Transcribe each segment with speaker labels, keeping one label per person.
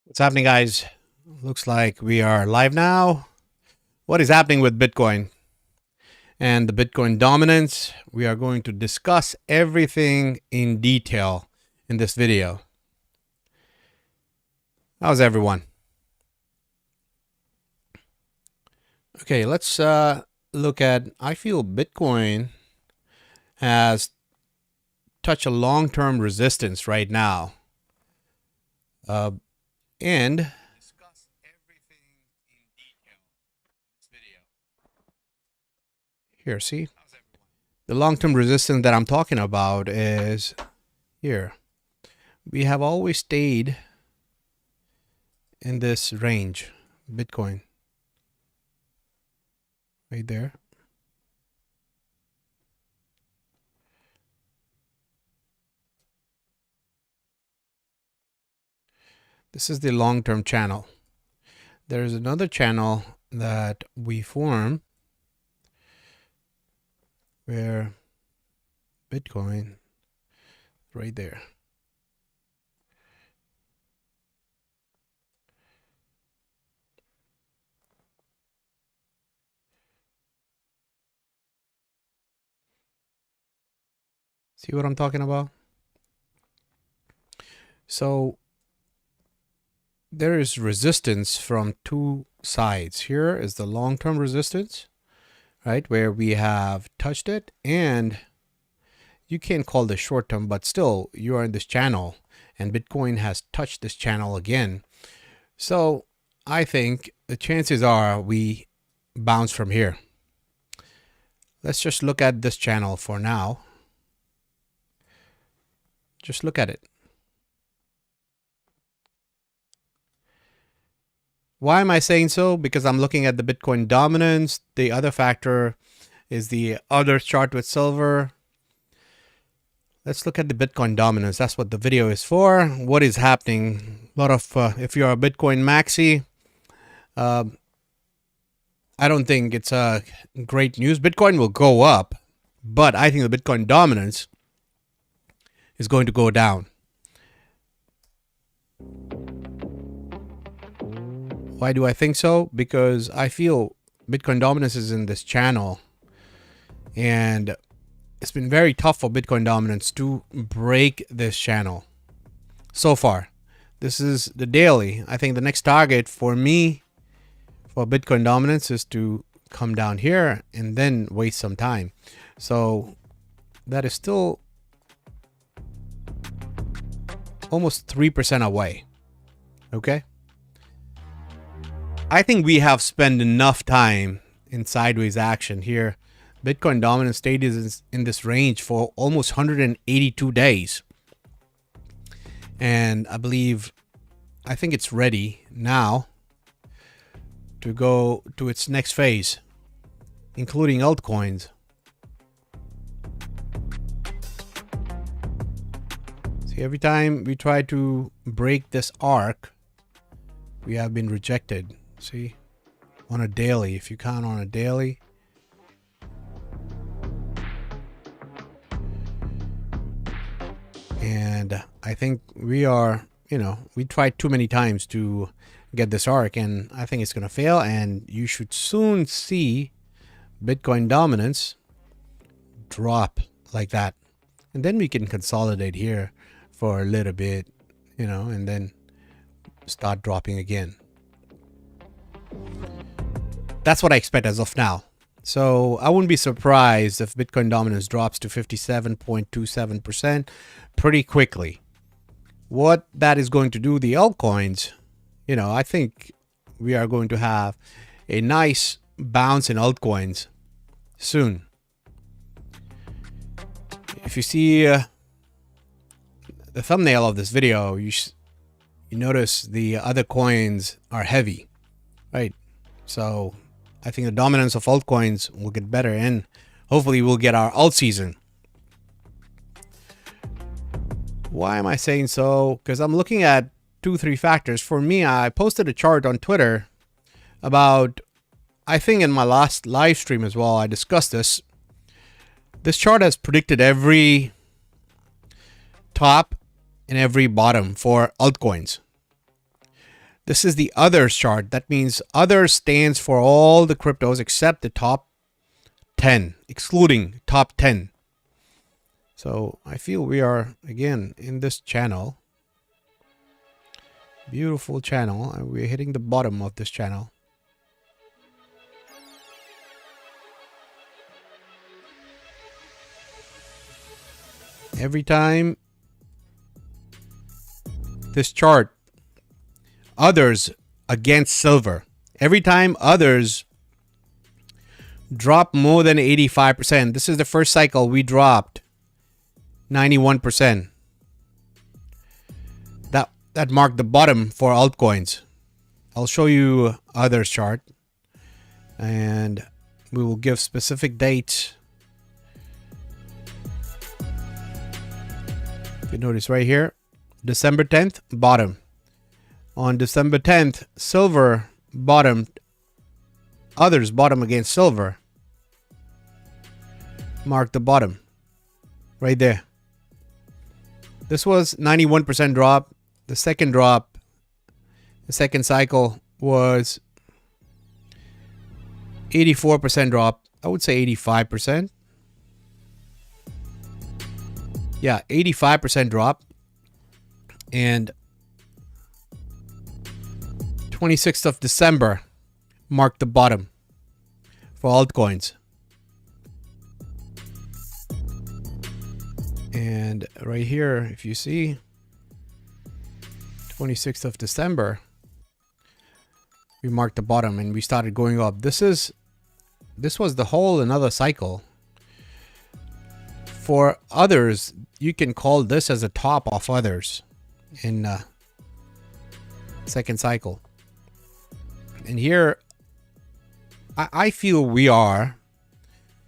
Speaker 1: What's happening, guys? Looks like we are live now. What is happening with Bitcoin and the Bitcoin dominance? We are going to discuss everything in detail in this video. How's everyone? Okay, let's look at, I feel Bitcoin has touched a long-term resistance right now. And discuss everything in detail in this video. Here, see? The long-term resistance that I'm talking about is here. We have always stayed in this range, Bitcoin. Right there. This is the long-term channel. There's another channel that we form where Bitcoin right there. See what I'm talking about? So there is resistance from two sides. Here is the long-term resistance, right, where we have touched it, and you can't call this short-term, but still you are in this channel and Bitcoin has touched this channel again. So I think the chances are we bounce from here. Let's just look at this channel for now. Just look at it. Why am I saying so? Because I'm looking at the Bitcoin dominance. The other factor is the other chart with silver. Let's look at the Bitcoin dominance. That's what the video is for. What is happening? A lot of, if you're a Bitcoin maxi, I don't think it's great news. Bitcoin will go up, but I think the Bitcoin dominance is going to go down. Why do I think so? Because I feel Bitcoin dominance is in this channel, and it's been very tough for Bitcoin dominance to break this channel so far. This is the daily. I think the next target for me for Bitcoin dominance is to come down here and then waste some time. So that is still almost 3% away. Okay. I think we have spent enough time in sideways action here. Bitcoin dominance stayed in this range for almost 182 days. And I think it's ready now to go to its next phase, including altcoins. See, every time we try to break this arc, we have been rejected. See, on a daily, if you count on a daily, and I think we are, we tried too many times to get this arc, and I think it's going to fail, and you should soon see Bitcoin dominance drop like that, and then we can consolidate here for a little bit, and then start dropping again. That's what I expect as of now. So I wouldn't be surprised if Bitcoin dominance drops to 57.27% pretty quickly. What that is going to do, the altcoins, I think we are going to have a nice bounce in altcoins soon. If you see the thumbnail of this video, you notice the other coins are heavy, right? So I think the dominance of altcoins will get better, and hopefully we'll get our alt season. Why am I saying so? Because I'm looking at 2-3 factors. For me, I posted a chart on Twitter about, I think in my last live stream as well, I discussed this. This chart has predicted every top and every bottom for altcoins. This is the others chart. That means others stands for all the cryptos except the top 10, excluding top 10. So I feel we are again in this channel. Beautiful channel, and we're hitting the bottom of this channel. Every time this chart, others against silver, every time others drop more than 85%, this is the first cycle we dropped 91%. That marked the bottom for altcoins. I'll show you others chart, and we will give specific dates. If you notice right here, December 10th, bottom. On December 10th, silver bottomed. Others bottom against silver. Mark the bottom. Right there. This was 91% drop. The second drop, the second cycle was 84% drop. I would say 85%. Yeah, 85% drop. And 26th of December marked the bottom for altcoins. And right here, if you see, 26th of December, we marked the bottom and we started going up. This was the whole another cycle. For others, you can call this as a top of others in second cycle. And here, I feel we are.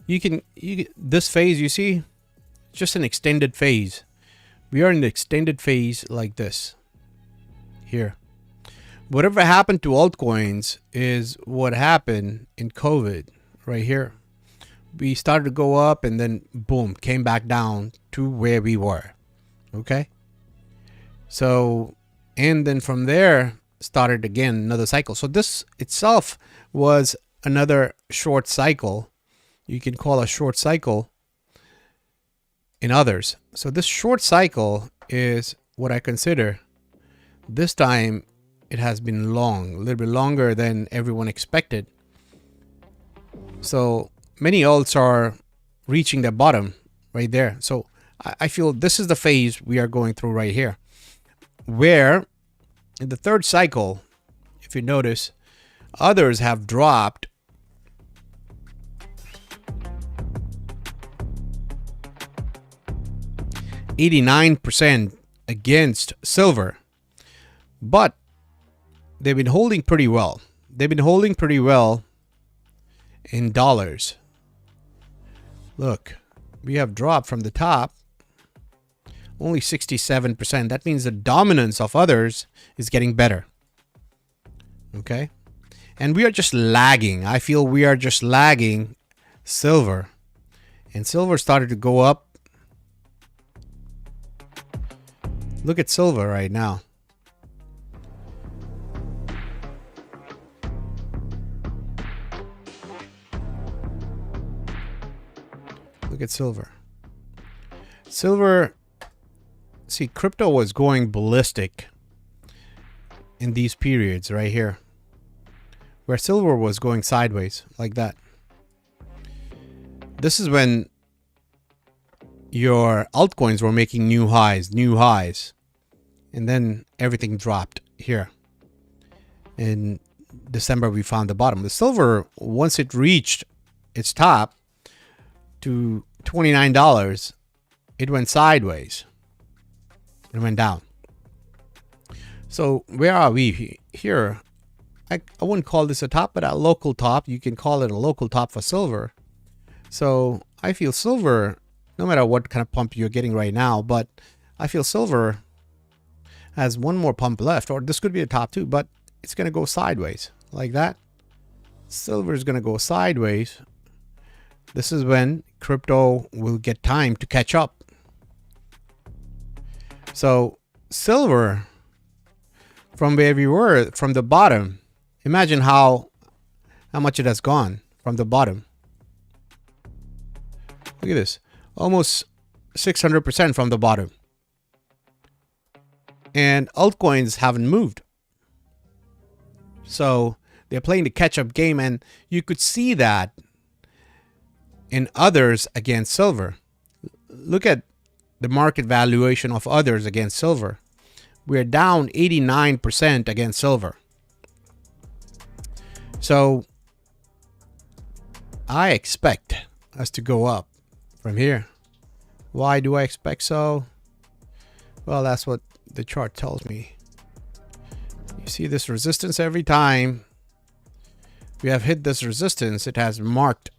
Speaker 1: This phase, you see, just an extended phase. We are in the extended phase like this. Here, whatever happened to altcoins is what happened in COVID right here. We started to go up and then boom, came back down to where we were. Okay. So, and then from there started again another cycle. So this itself was another short cycle. You can call a short cycle in others. So this short cycle is what I consider. This time it has been long, a little bit longer than everyone expected. So many alts are reaching their bottom right there. So I feel this is the phase we are going through right here, where in the third cycle, if you notice, others have dropped 89% against silver. But they've been holding pretty well. They've been holding pretty well in dollars. Look, we have dropped from the top only 67%. That means the dominance of others is getting better. Okay? And we are just lagging. I feel we are just lagging silver. And silver started to go up. Look at silver right now. Look at silver. Silver, see, crypto was going ballistic in these periods right here, where silver was going sideways like that. This is when your altcoins were making new highs, and then everything dropped here. In December, we found the bottom. The silver, once it reached its top to $29, it went sideways. It went down. So where are we here? I wouldn't call this a top, but a local top. You can call it a local top for silver. So I feel silver, no matter what kind of pump you're getting right now, but I feel silver has one more pump left, or this could be a top too, but it's going to go sideways like that. Silver is going to go sideways. This is when crypto will get time to catch up. So silver from where we were from the bottom. Imagine how much it has gone from the bottom. Look at this, almost 600% from the bottom. And altcoins haven't moved. So they're playing the catch-up game, and you could see that in others against silver. Look at the market valuation of others against silver. We're down 89% against silver. So I expect us to go up from here. Why do I expect so? Well, that's what the chart tells me. You see this resistance every time we have hit this resistance, it has marked.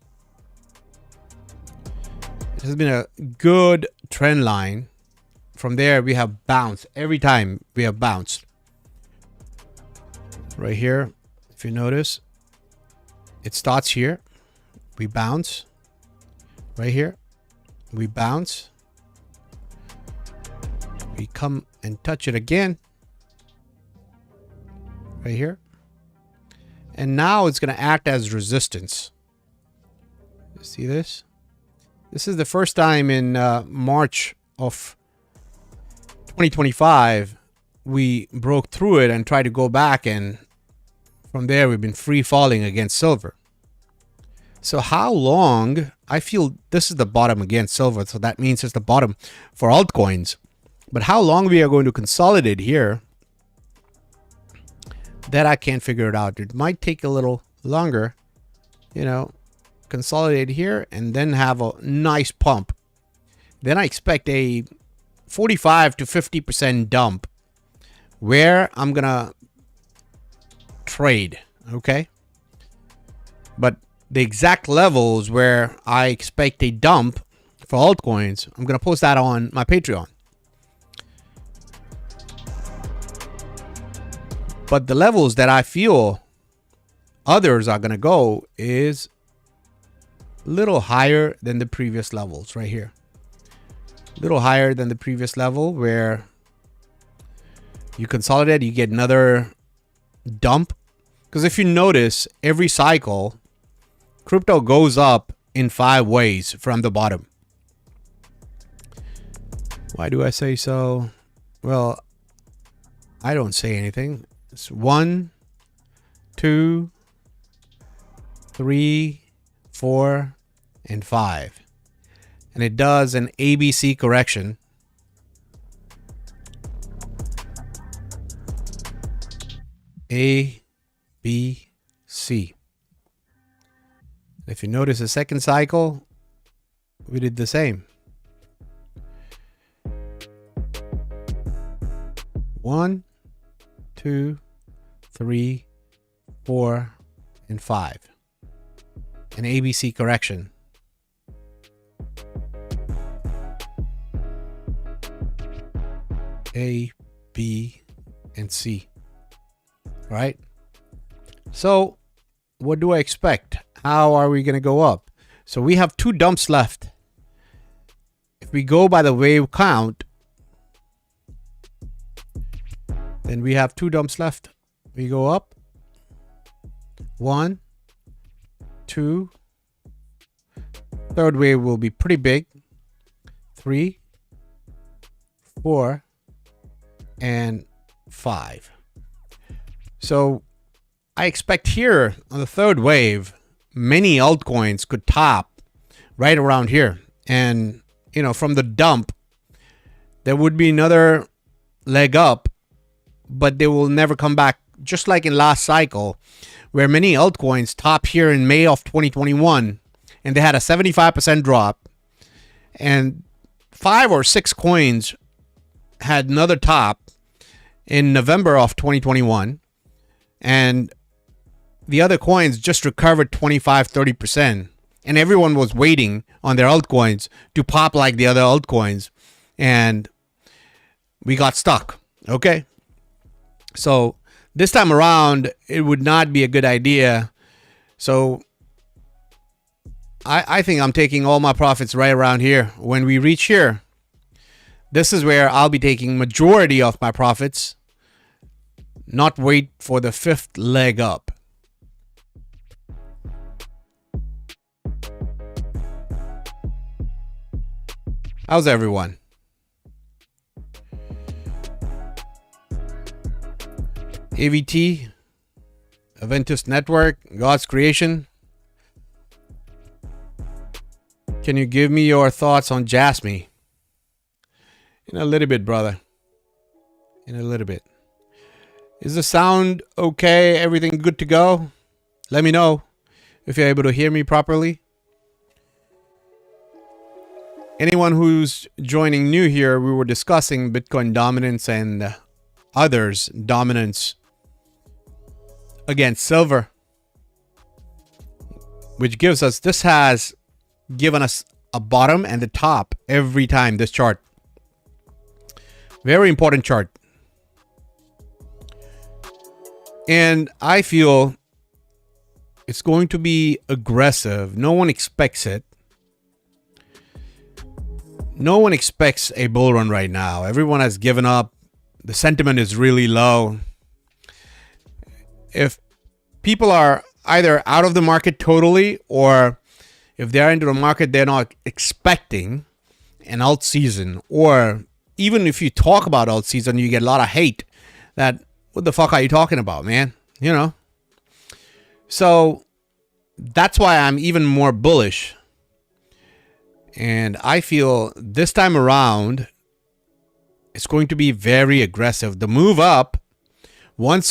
Speaker 1: It has been a good trend line. From there, we have bounced. Every time we have bounced. Right here, if you notice, it starts here. We bounce. Right here, we bounce. We come and touch it again. Right here. And now it's going to act as resistance. You see this? This is the first time in March of 2025 we broke through it and tried to go back, and from there we've been free falling against silver. So how long? I feel this is the bottom against silver, so that means it's the bottom for altcoins. But how long we are going to consolidate here, that I can't figure it out. It might take a little longer, you know, consolidate here and then have a nice pump. Then I expect a 45 to 50% dump where I'm gonna trade. Okay, but the exact levels where I expect a dump for altcoins, I'm gonna post that on my Patreon. But the levels that I feel others are gonna go is a little higher than the previous levels right here. A little higher than the previous level where you consolidate, you get another dump. Because if you notice, every cycle, crypto goes up in 5 ways from the bottom. Why do I say so? Well, I don't say anything. It's 1, 2, 3, 4, and 5. And it does an ABC correction. A, B, C. If you notice the second cycle, we did the same. 1, 2, 3, 4, and 5. An ABC correction. A, B, and C. Right? So, what do I expect? How are we going to go up? So, we have 2 dumps left. If we go by the wave count, then we have 2 dumps left. We go up. 1, 2. Third wave will be pretty big. 3, 4, and 5. So I expect here on the third wave, many altcoins could top right around here. And, you know, from the dump, there would be another leg up, but they will never come back. Just like in last cycle, where many altcoins top here in May of 2021, and they had a 75% drop, and 5 or 6 coins had another top in November of 2021, and the other coins just recovered 25-30%, and everyone was waiting on their altcoins to pop like the other altcoins, and we got stuck. Okay, so this time around it would not be a good idea. So I think I'm taking all my profits right around here. When we reach here, this is where I'll be taking majority of my profits. not wait for the fifth leg up. How's everyone? AVT, Aventus Network, God's Creation. Can you give me your thoughts on Jasmine? In a little bit, brother. In a little bit. Is the sound okay? Everything good to go? Let me know if you're able to hear me properly. Anyone who's joining new here, we were discussing Bitcoin dominance and others' dominance against silver, which gives us, this has given us a bottom and the top every time, this chart. Very important chart. And I feel it's going to be aggressive. No one expects it. No one expects a bull run right now. Everyone has given up. The sentiment is really low. If people are either out of the market totally, or if they're into the market, they're not expecting an alt season, or even if you talk about alt season, you get a lot of hate that, what the fuck are you talking about, man? You know? So that's why I'm even more bullish. And I feel this time around, it's going to be very aggressive. The move up, when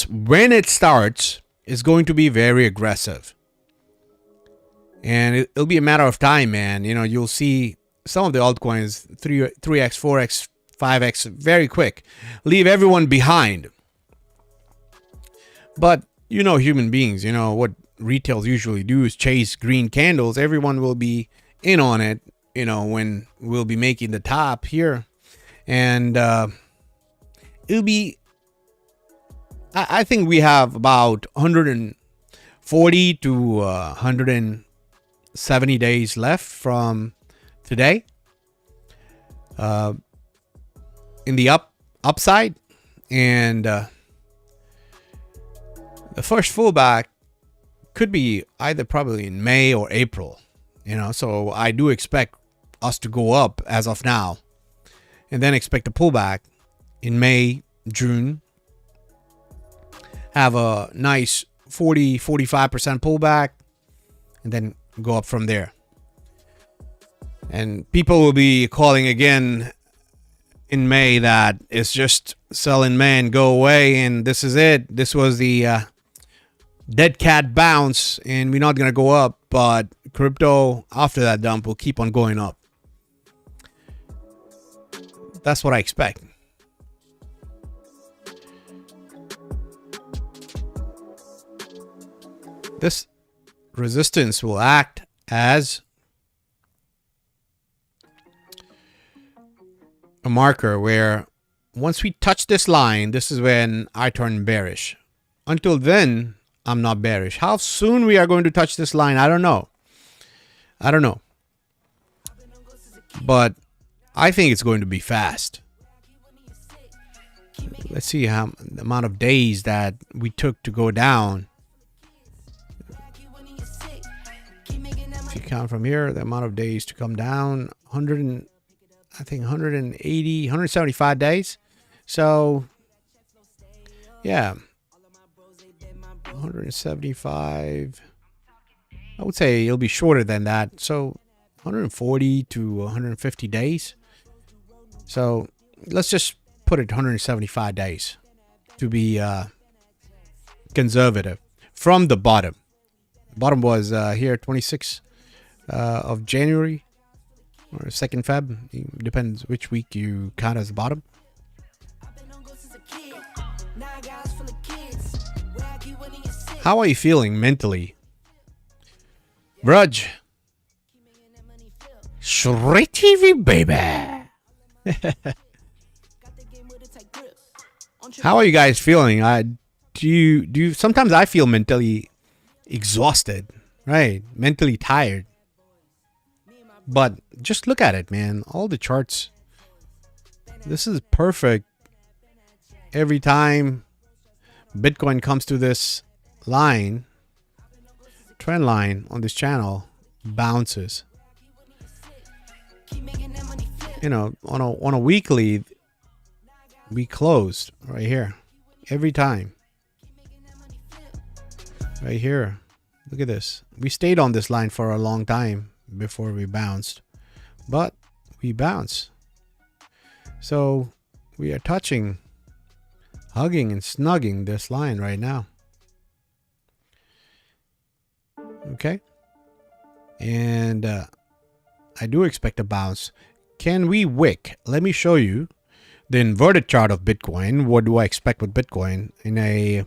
Speaker 1: it starts, is going to be very aggressive. And it'll be a matter of time, man. You know, you'll see some of the altcoins 3x, 4x, 5x very quick. Leave everyone behind. But, you know, human beings, you know, what retails usually do is chase green candles. Everyone will be in on it, you know, when we'll be making the top here. And it'll be, I think we have about 140 to 170 days left from today. In the upside, and the first fullback could be either probably in May or April, you know, so I do expect us to go up as of now, and then expect a pullback in May, June, have a nice 40-45% pullback, and then go up from there. And people will be calling again in May that it's just sell in May and go away, and this is it. This was the dead cat bounce, and we're not going to go up. But crypto, after that dump, will keep on going up. That's what I expect. This resistance will act as a marker where once we touch this line, this is when I turn bearish. Until then, I'm not bearish. How soon we are going to touch this line, I don't know. I don't know. But I think it's going to be fast. Let's see how the amount of days that we took to go down. If you count from here, the amount of days to come down, 180, 175 days. So, yeah, 175. I would say it'll be shorter than that. So, 140 to 150 days. So, let's just put it 175 days to be conservative from the bottom. Bottom was here 26 of January or 2nd Feb. It depends which week you count as the bottom. How are you feeling mentally? Brudge. Straight TV, baby. How are you guys feeling? Do you sometimes I feel mentally exhausted, right? Mentally tired. But just look at it, man. All the charts. This is perfect. Every time Bitcoin comes to this line, trend line on this channel, bounces. You know, on a weekly, we closed right here every time. Right here. Look at this. We stayed on this line for a long time before we bounced, but we bounce. So we are touching, hugging and snugging this line right now. Okay. And I do expect a bounce. Can we wick? Let me show you the inverted chart of Bitcoin. What do I expect with Bitcoin in a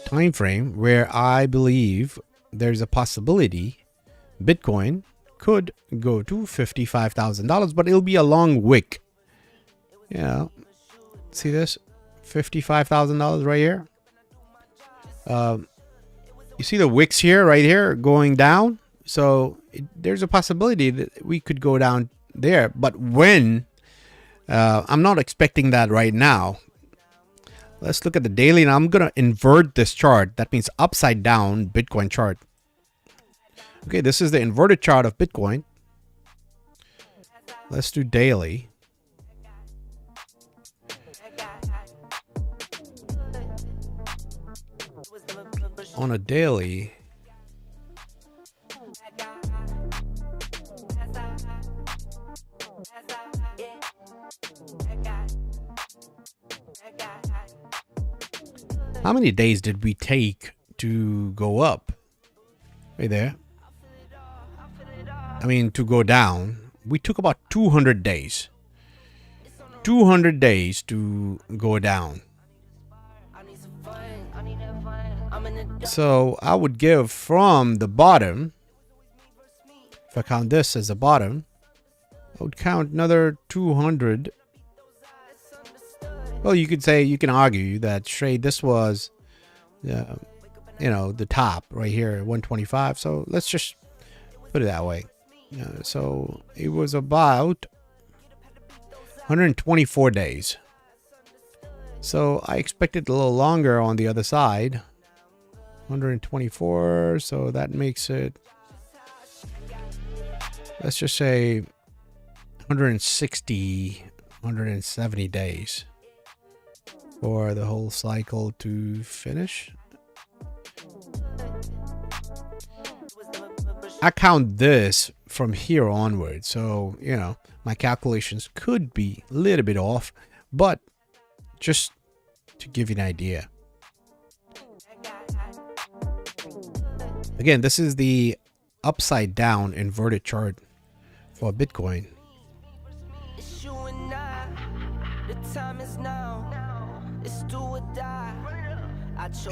Speaker 1: time frame where I believe there's a possibility Bitcoin could go to $55,000, but it'll be a long wick. Yeah, see this? $55,000 right here. You see the wicks here, right here, going down. So there's a possibility that we could go down there, but when? I'm not expecting that right now. Let's look at the daily, and I'm gonna invert this chart. That means upside down Bitcoin chart. Okay, this is the inverted chart of Bitcoin. Let's do daily. On a daily, how many days did we take to go up? Right there. I mean, to go down, we took about 200 days. 200 days to go down. So I would give from the bottom, if I count this as the bottom, I would count another 200. Well, you could say, you can argue that straight this was, you know, the top right here, 125. So let's just put it that way. So it was about 124 days. So I expected a little longer on the other side. 124, so that makes it, let's just say 160, 170 days for the whole cycle to finish. I count this from here onward, so you know my calculations could be a little bit off, but just to give you an idea. Again, this is the upside down inverted chart for Bitcoin.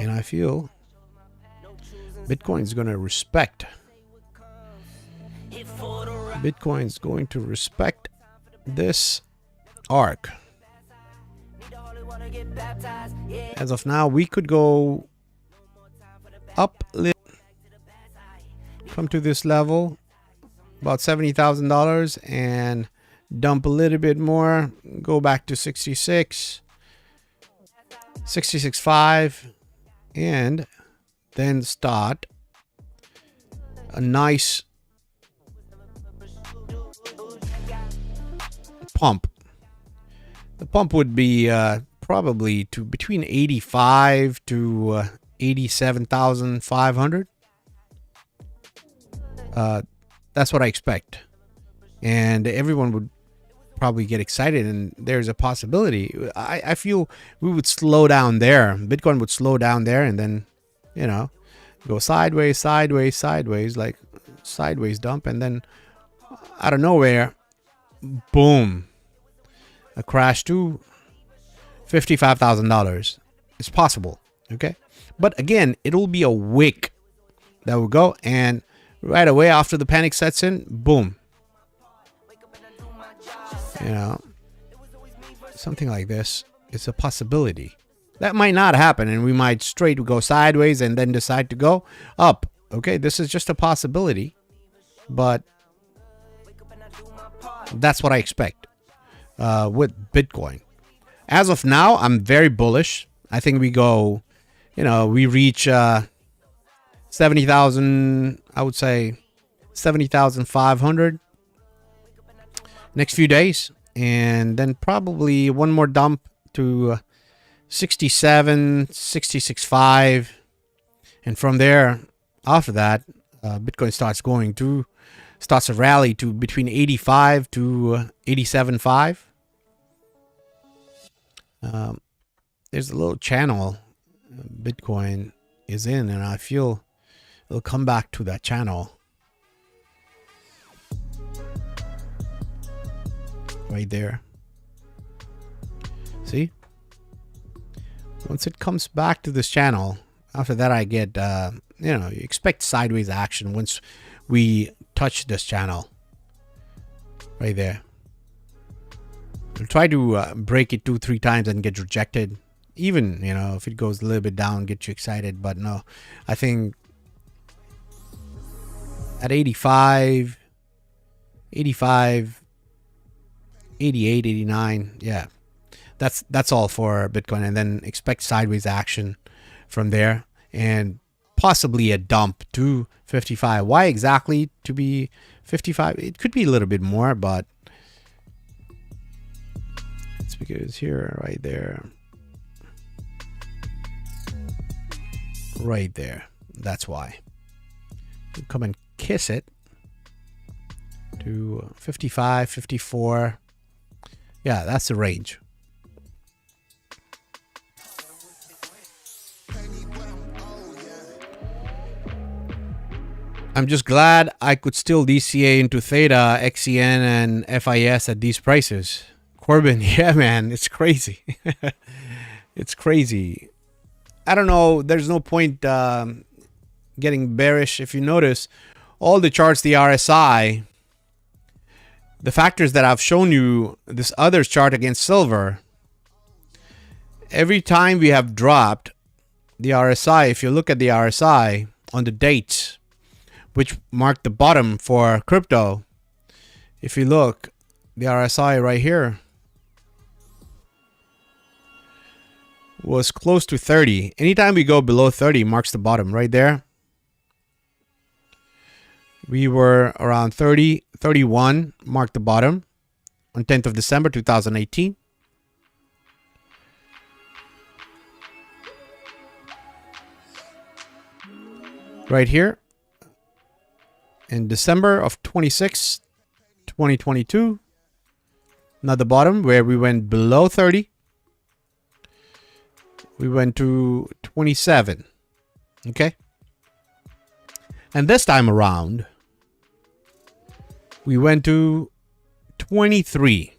Speaker 1: And I feel Bitcoin is going to respect. Bitcoin is going to respect this arc. As of now, we could go up a little. Come to this level, about $70,000, and dump a little bit more, go back to 66, 66.5, and then start a nice pump. The pump would be probably to between 85 to 87,500. That's what I expect, and everyone would probably get excited, and there's a possibility. I feel we would slow down there. Bitcoin would slow down there, and then, you know, go sideways, sideways, sideways, like sideways dump, and then out of nowhere, boom, a crash to $55,000. It's possible, okay? But again, it'll be a wick that will go, and right away after the panic sets in, boom. You know, something like this. It's a possibility. That might not happen, and we might straight go sideways and then decide to go up. Okay, this is just a possibility, but that's what I expect with Bitcoin. As of now, I'm very bullish. I think we go, we reach 70,000, I would say 70,500 next few days. And then probably one more dump to 67, 66.5. And from there, after that, Bitcoin starts a rally to between 85 to 87.5. There's a little channel Bitcoin is in, and I feel it'll come back to that channel right there. See, once it comes back to this channel, after that I get you expect sideways action once we touch this channel right there. I'll try to break it 2-3 times and get rejected. Even, if it goes a little bit down, get you excited. But no, I think at 85, 88, 89, yeah, that's all for Bitcoin. And then expect sideways action from there, and possibly a dump to 55. Why exactly to be 55? It could be a little bit more, but it's because here, right there, that's why. You come and kiss it to 55, 54. Yeah, that's the range. I'm just glad I could still DCA into Theta, XEN, and FIS at these prices. Corbin, yeah, man, it's crazy. It's crazy. I don't know. There's no point getting bearish. If you notice, all the charts, the RSI, the factors that I've shown you, this other chart against silver, every time we have dropped the RSI, if you look at the RSI on the dates, which marked the bottom for crypto, if you look, the RSI right here was close to 30. Anytime we go below 30 marks the bottom right there. We were around 30, 31 marked the bottom on 10th of December 2018. Right here in December of 26, 2022, not the bottom where we went below 30. We went to 27. Okay. And this time around, we went to 23,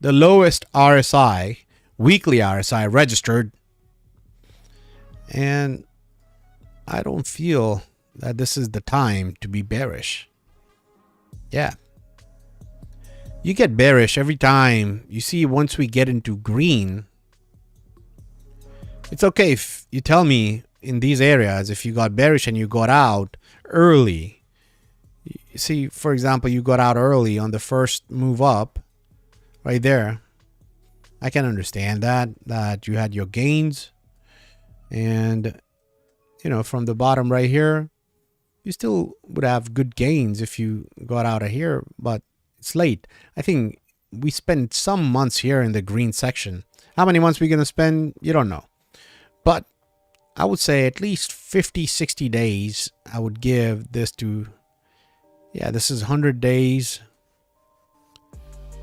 Speaker 1: the lowest RSI, weekly RSI registered. And I don't feel that this is the time to be bearish. Yeah. You get bearish every time you see once we get into green. It's okay if you tell me in these areas, if you got bearish and you got out early. You see, for example, you got out early on the first move up right there. I can understand that you had your gains, and from the bottom right here, you still would have good gains if you got out of here, but it's late. I think we spent some months here in the green section. How many months we're going to spend, you don't know. But I would say at least 50, 60 days I would give this to. Yeah, this is 100 days.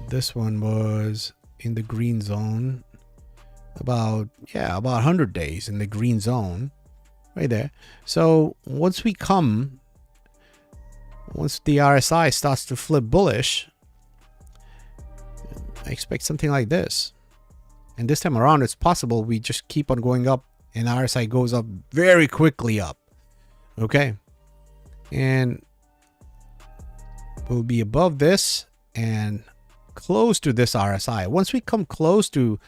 Speaker 1: This one was in the green zone. About 100 days in the green zone. Right there. So once the RSI starts to flip bullish, I expect something like this. And this time around, it's possible we just keep on going up and RSI goes up very quickly up. Okay. And we'll be above this and close to this RSI. Once we come close to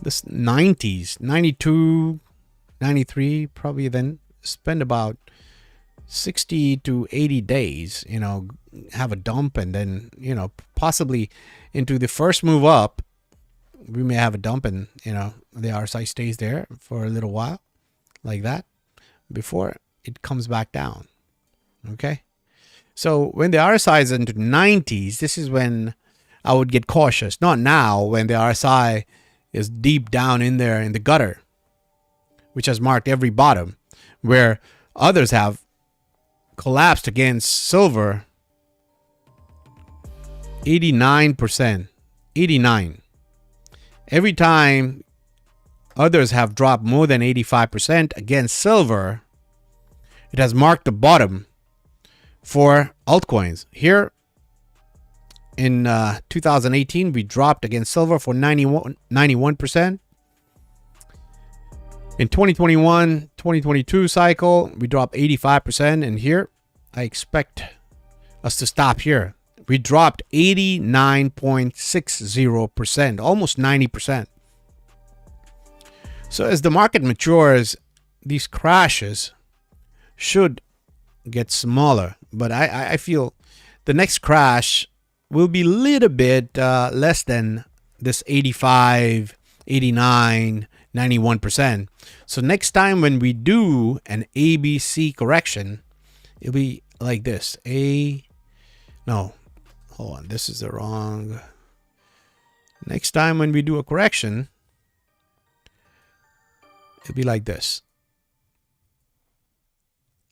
Speaker 1: this 90s, 92, 93, probably then spend about 60 to 80 days, have a dump, and then, possibly into the first move up, we may have a dump, and the RSI stays there for a little while like that before it comes back down. Okay, so when the RSI is into 90s, this is when I would get cautious. Not now, when the RSI is deep down in there in the gutter, which has marked every bottom, where others have collapsed against silver 89%. 89. Every time others have dropped more than 85% against silver, it has marked the bottom for altcoins. Here in 2018, we dropped against silver for 91%. In 2021-2022 cycle, we dropped 85%. And here, I expect us to stop here. We dropped 89.60%, almost 90%. So as the market matures, these crashes should get smaller. But I feel the next crash will be a little bit less than this 85, 89, 91%. So next time when we do an ABC correction, it'll be like this. Hold on, this is the wrong. Next time when we do a correction, it'll be like this.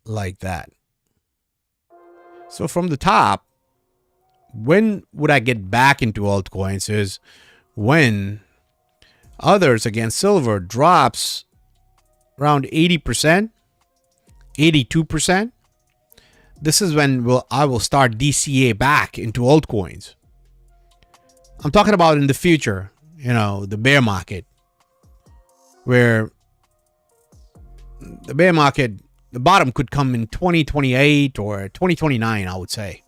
Speaker 1: Like that. So from the top, when would I get back into altcoins is when others against silver drops around 80%, 82%. This is when I will start DCA back into altcoins. I'm talking about in the future, the bear market, where the bear market, the bottom could come in 2028 or 2029, I would say.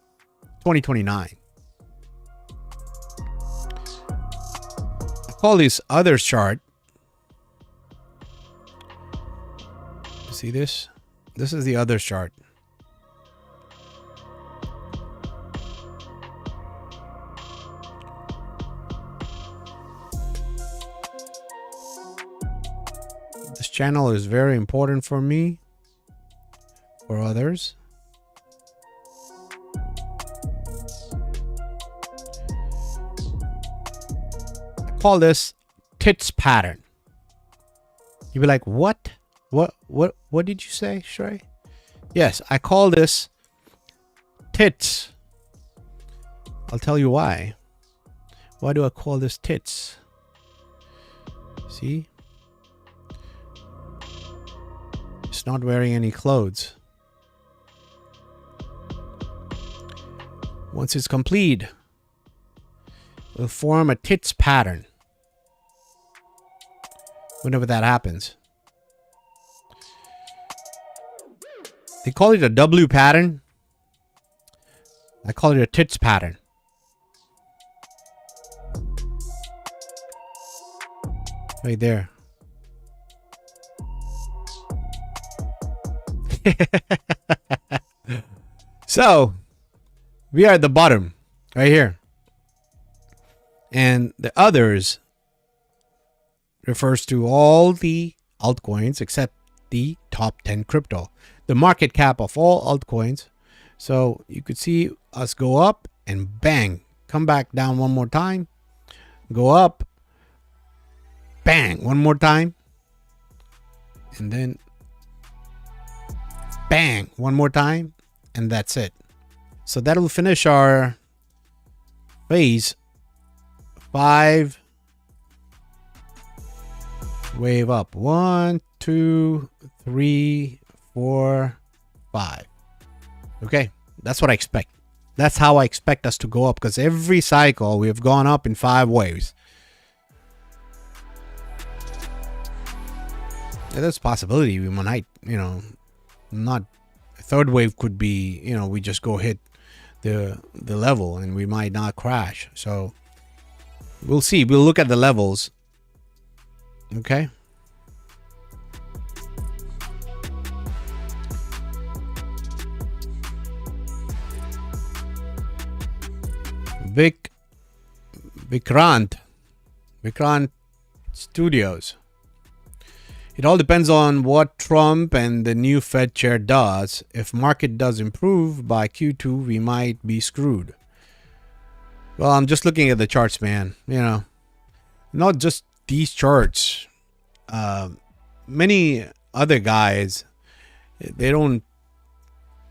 Speaker 1: 2029. I call this other chart. You see this? This is the other chart. This channel is very important for me, for others. I call this tits pattern. You'll be like, what? What did you say, Shrey? Yes, I call this tits. I'll tell you why. Why do I call this tits? See? It's not wearing any clothes. Once it's complete, it'll form a tits pattern. Whenever that happens. They call it a W pattern. I call it a tits pattern. Right there. So, we are at the bottom. Right here. And the others refers to all the altcoins except the top 10 crypto. The market cap of all altcoins. So you could see us go up and bang, come back down one more time, go up, bang, one more time, and then bang, one more time, and that's it. So that'll finish our phase 5 wave up. 1, 2, 3, 4, 5. Okay, that's what I expect. That's how I expect us to go up, because every cycle we have gone up in 5 waves. Yeah, there's a possibility we might, not a third wave could be, we just go hit the level and we might not crash. So we'll see. We'll look at the levels. Okay. Vikrant Micron Studios. It all depends on what Trump and the new Fed chair does. If market does improve by Q2, we might be screwed. Well, I'm just looking at the charts, man. You know, not just these charts. Many other guys, they don't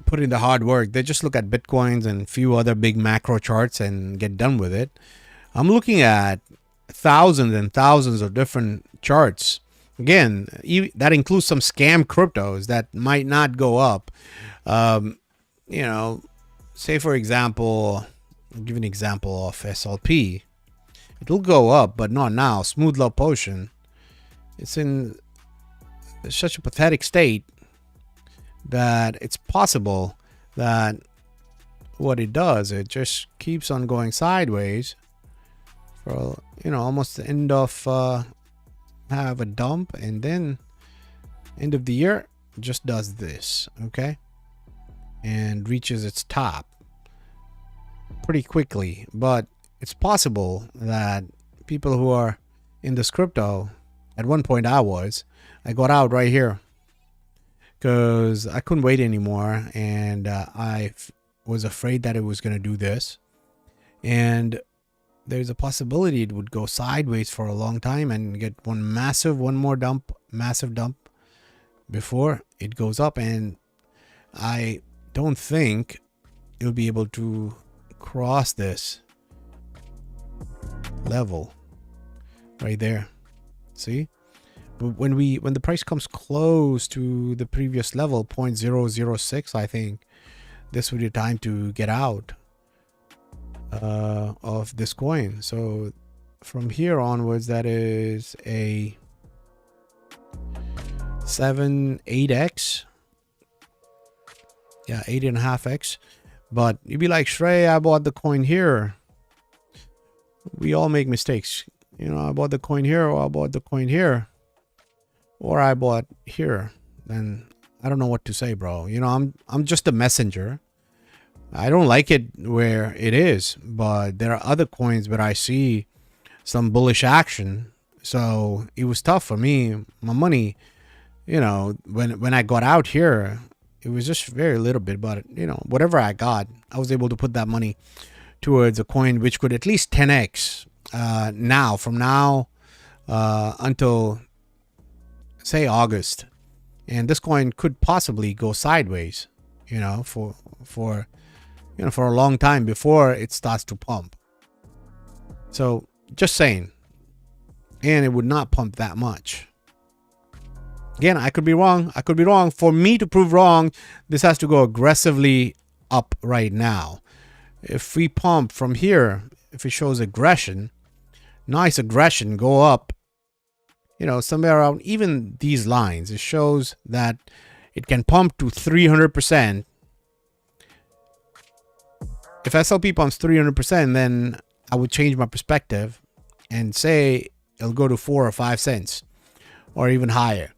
Speaker 1: put in the hard work. They just look at Bitcoins and a few other big macro charts and get done with it. I'm looking at thousands and thousands of different charts. Again, that includes some scam cryptos that might not go up. You know, say for example, I'll give an example of SLP. It'll go up, but not now. Smooth Love Potion. It's in such a pathetic state that it's possible that what it does, it just keeps on going sideways for, you know, almost the end of have a dump, and then end of the year just does this, okay, and reaches its top pretty quickly. But it's possible that people who are in this crypto, at one point I got out right here because I couldn't wait anymore, and I was afraid that it was going to do this, and there's a possibility it would go sideways for a long time and get one more massive dump before it goes up. And I don't think it'll be able to cross this level right there. See, when the price comes close to the previous level, 0.006, I think this would be the time to get out of this coin. So from here onwards, that is a 8x. Yeah, 8.5x. But you'd be like, Shrey, I bought the coin here. We all make mistakes. You know, I bought the coin here, or I bought the coin here, or I bought here. Then I don't know what to say, bro. You know, I'm just a messenger. I don't like it where it is, but there are other coins where I see some bullish action. So it was tough for me. My money, you know, when I got out here, it was just very little bit, but you know, whatever I got, I was able to put that money towards a coin which could at least 10x from now until say August. And this coin could possibly go sideways, you know, for a long time before it starts to pump. So just saying. And it would not pump that much. Again, I could be wrong. For me to prove wrong, this has to go aggressively up right now. If we pump from here, if it shows aggression, nice aggression, go up, you know, somewhere around even these lines, it shows that it can pump to 300%. If SLP pumps 300%, then I would change my perspective and say it'll go to 4 or 5 cents or even higher.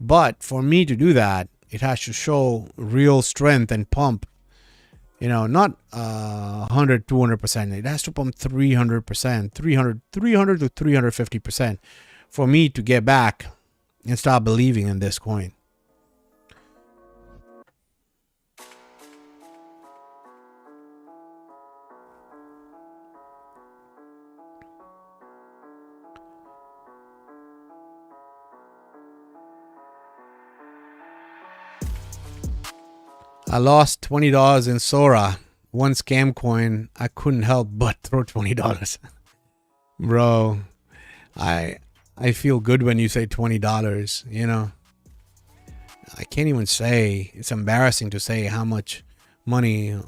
Speaker 1: But for me to do that, it has to show real strength and pump, you know, not 100, 200%. It has to pump 300%, 300 to 350% for me to get back and start believing in this coin. I lost $20 in Sora, one scam coin. I couldn't help but throw $20. Bro, I feel good when you say $20, you know. I can't even say, it's embarrassing to say how much money.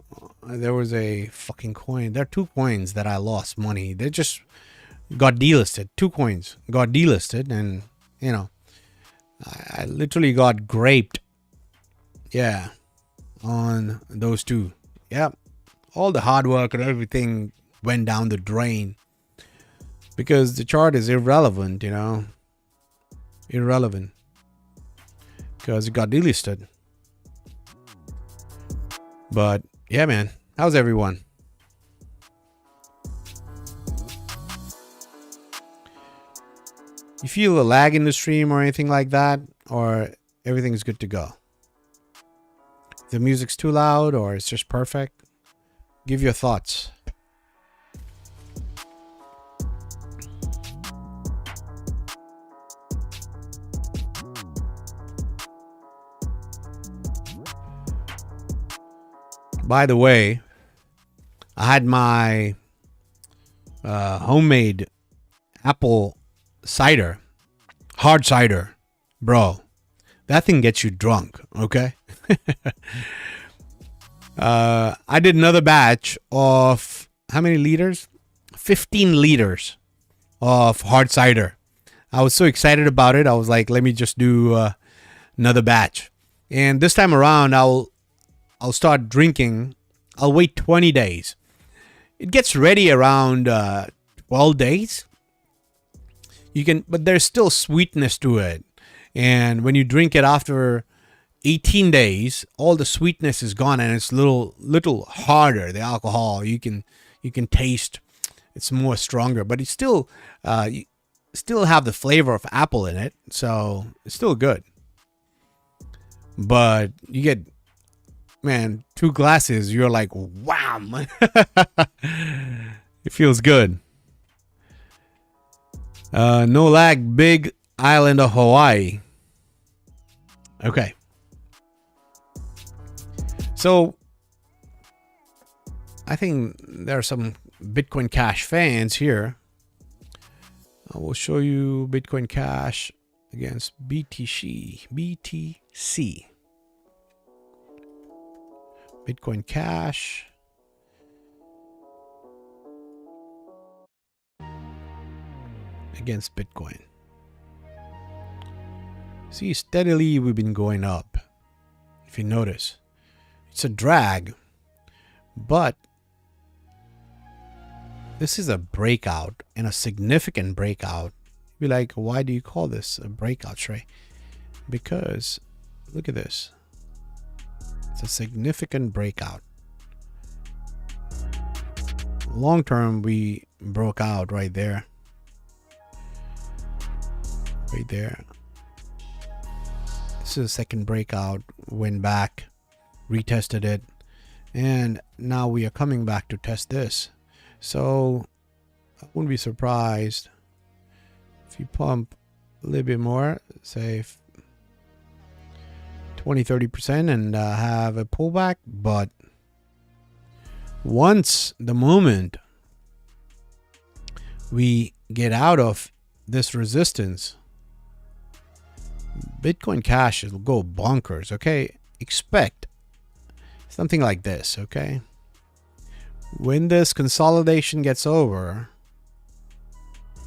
Speaker 1: There was a fucking coin. There are 2 coins that I lost money. They just got delisted. 2 coins got delisted, and you know, I literally got graped. Yeah. On those 2. Yep. All the hard work and everything went down the drain because the chart is irrelevant, you know. Irrelevant because it got delisted. But yeah, man, how's everyone? You feel a lag in the stream or anything like that, or everything's good to go? If the music's too loud or it's just perfect, give your thoughts. By the way, I had my homemade apple cider, hard cider, bro. That thing gets you drunk, okay? I did another batch of how many liters? 15 liters of hard cider. I was so excited about it. I was like, let me just do another batch. And this time around, I'll start drinking. I'll wait 20 days. It gets ready around 12 days. But there's still sweetness to it. And when you drink it after 18 days, all the sweetness is gone and it's little harder. The alcohol, you can taste it's more stronger, but it's still you still have the flavor of apple in it, so it's still good. But you get, man, 2 glasses, you're like, wow. It feels good. No lag, big island of Hawaii. Okay. So I think there are some Bitcoin Cash fans here. I will show you Bitcoin Cash against BTC. Bitcoin Cash. Against Bitcoin. See, steadily we've been going up. If you notice, it's a drag, but this is a breakout, and a significant breakout. You're like, why do you call this a breakout, Trey? Because look at this. It's a significant breakout. Long term, we broke out right there. Right there. This is a second breakout. Went back, retested it, and now we are coming back to test this. So I wouldn't be surprised if you pump a little bit more, say 20-30%, and have a pullback. But once the moment we get out of this resistance, Bitcoin Cash will go bonkers. Okay, expect something like this. Okay, when this consolidation gets over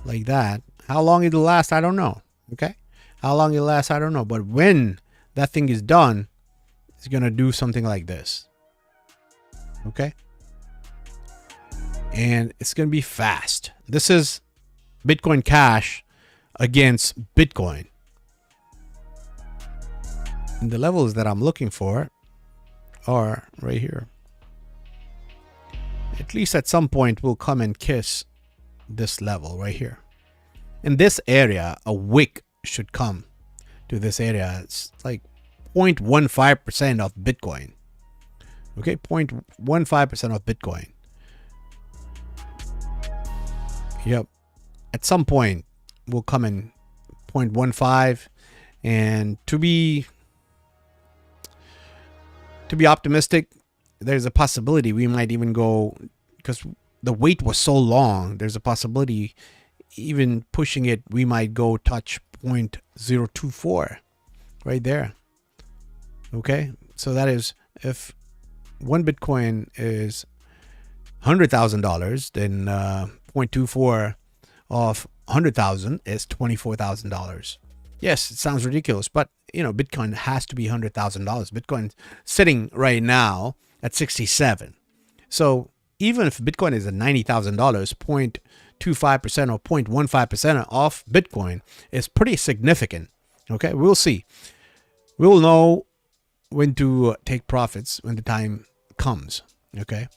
Speaker 1: like that, how long it'll last, I don't know. Okay, how long it'll last, I don't know. But when that thing is done, it's gonna do something like this. Okay, and it's gonna be fast. This is Bitcoin Cash against Bitcoin. And the levels that I'm looking for are right here. At least at some point we'll come and kiss this level right here. In this area, a wick should come to this area. It's like 0.15% of Bitcoin. Okay, 0.15% of Bitcoin. Yep. At some point we'll come in 0.15, and to be optimistic, there's a possibility we might even go, because the wait was so long, there's a possibility even pushing it, we might go touch 0.024 right there. Okay, so that is, if one Bitcoin is $100,000, then 0.24 of 100,000 is $24,000. Yes, it sounds ridiculous, but you know, Bitcoin has to be $100,000. Bitcoin's sitting right now at 67. So even if Bitcoin is at $90,000, 0.25% or 0.15% off Bitcoin is pretty significant. Okay, we'll see. We'll know when to take profits when the time comes. Okay.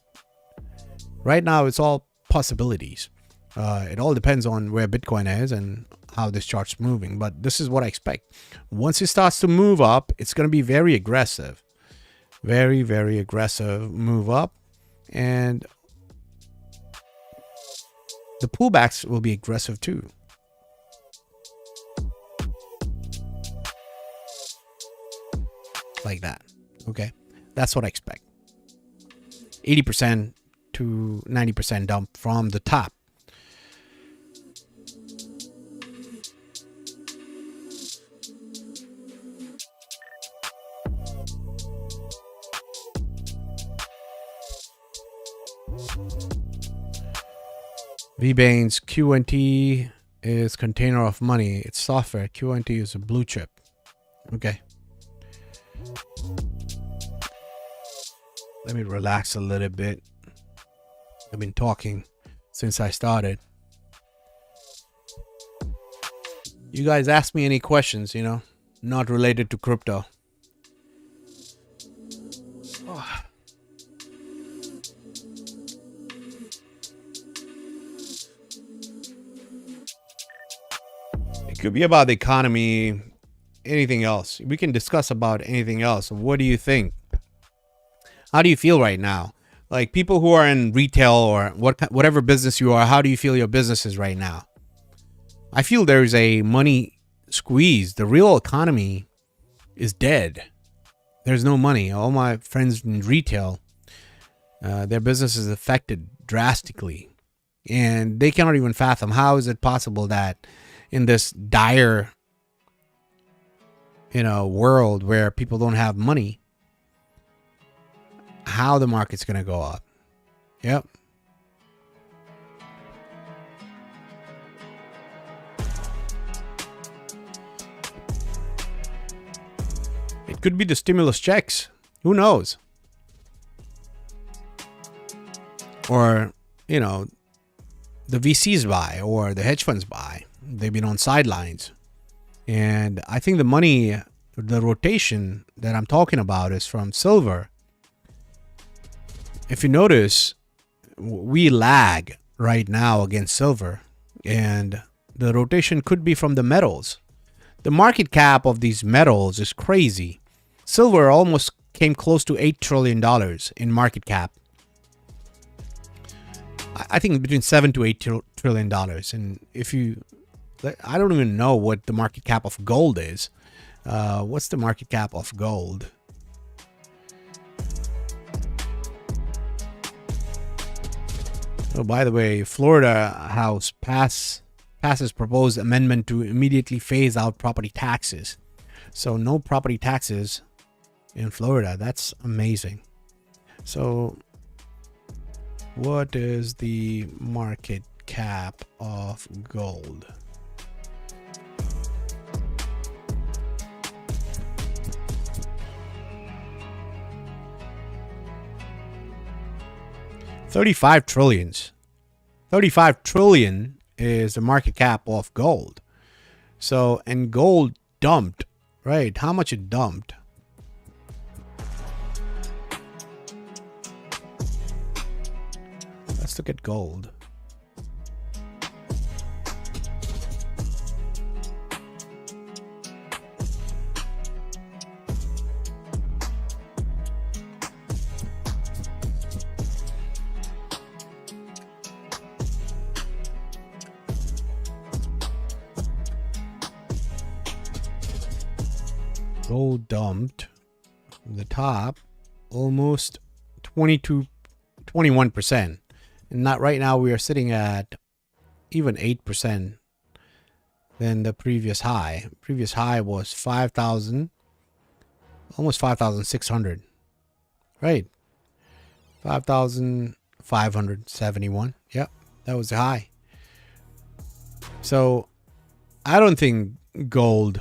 Speaker 1: Right now, it's all possibilities. It all depends on where Bitcoin is and how this chart's moving, but this is what I expect. Once it starts to move up, it's going to be very aggressive. Very, very aggressive move up. And the pullbacks will be aggressive too. Like that. Okay. That's what I expect. 80% to 90% dump from the top. VBane's QNT is container of money. It's software. QNT is a blue chip. Okay. Let me relax a little bit. I've been talking since I started. You guys ask me any questions, you know, not related to crypto. Oh. It could be about the economy, anything else. We can discuss about anything else. What do you think? How do you feel right now? Like people who are in retail or whatever business you are, how do you feel your business is right now? I feel there is a money squeeze. The real economy is dead. There's no money. All my friends in retail, their business is affected drastically. And they cannot even fathom how is it possible that in this dire, world where people don't have money, how the market's going to go up. Yep. It could be the stimulus checks. Who knows? Or, the VCs buy or the hedge funds buy. They've been on sidelines. And I think the money, the rotation that I'm talking about is from silver. If you notice, we lag right now against silver, and the rotation could be from the metals. The market cap of these metals is crazy. Silver almost came close to $8 trillion in market cap. I think between $7 to $8 trillion. And if you, I don't even know what the market cap of gold is. What's the market cap of gold? Oh, by the way, Florida House passes proposed amendment to immediately phase out property taxes. So no property taxes in Florida. That's amazing. So what is the market cap of gold? $35 trillion. 35 trillion is the market cap of gold. So, and gold dumped, right? How much it dumped? Let's look at gold. Gold dumped the top almost 21%. And not right now, we are sitting at even 8% than the previous high. Previous high was 5,000, almost 5,600, right? 5,571. Yep, that was the high. So I don't think gold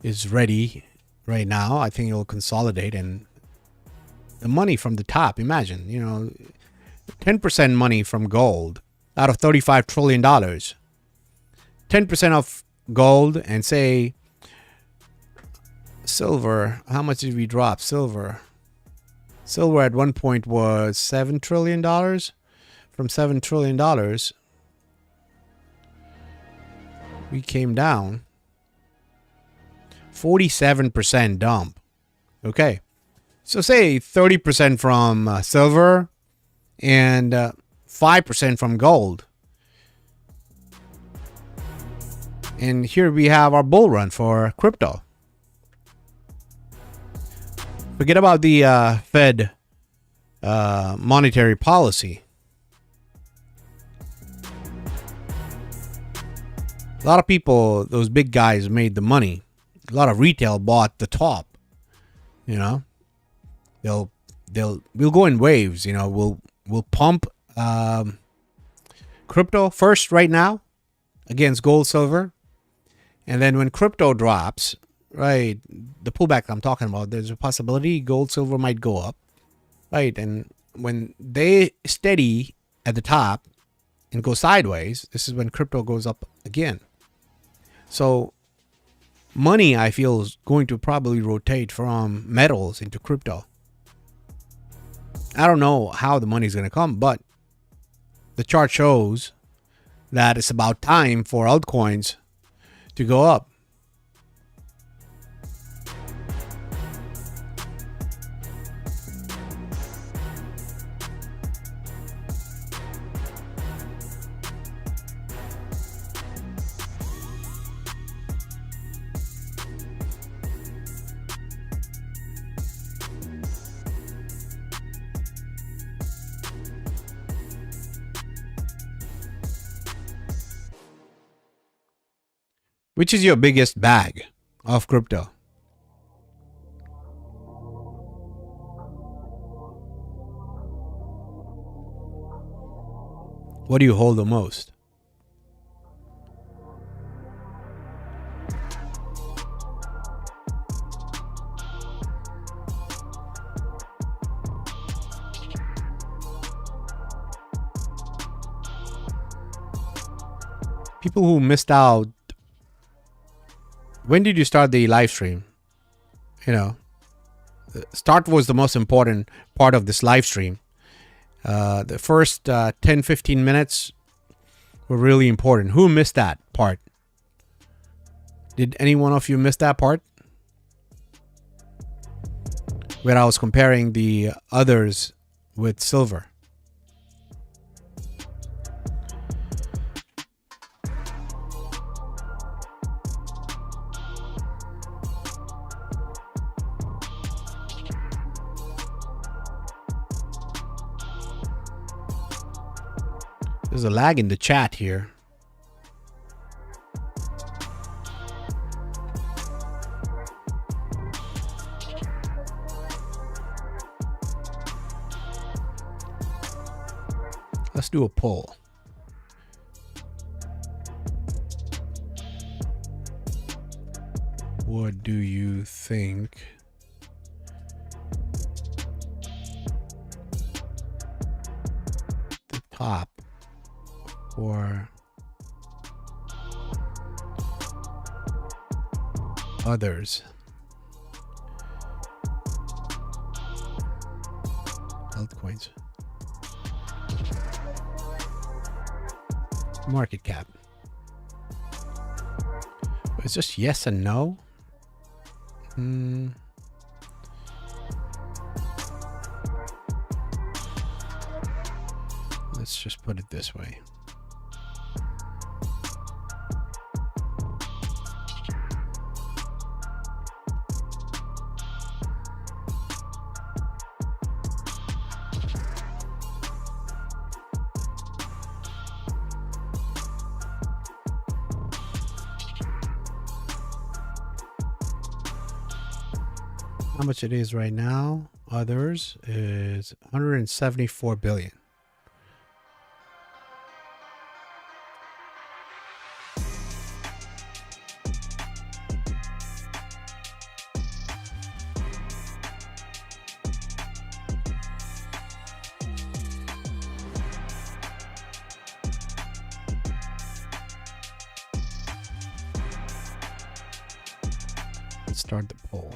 Speaker 1: is ready right now. I think it'll consolidate, and the money from the top, imagine, 10% money from gold out of $35 trillion. 10% of gold, and say silver. How much did we drop silver? Silver at one point was $7 trillion. From $7 trillion, we came down 47% dump. Okay, so say 30% from silver and 5% from gold. And here we have our bull run for crypto. Forget about the Fed monetary policy. A lot of people, those big guys, made the money. A lot of retail bought the top. You know, we'll go in waves. You know, we'll pump crypto first right now against gold, silver, and then when crypto drops, right, the pullback I'm talking about, there's a possibility gold, silver might go up, right, and when they steady at the top and go sideways, this is when crypto goes up again. So money, I feel, is going to probably rotate from metals into crypto. I don't know how the money is going to come, but the chart shows that it's about time for altcoins to go up. Which is your biggest bag of crypto? What do you hold the most? People who missed out. When did you start the live stream? You know, start was the most important part of this live stream. The first 10-15 minutes were really important. Who missed that part? Did any one of you miss that part? Where I was comparing the others with silver. There's a lag in the chat here. Let's do a poll. What do you think? The top for others. Altcoins. Market cap. It's just yes and no. Let's just put it this way. How much it is right now? Others is 174 billion. Let's start the poll.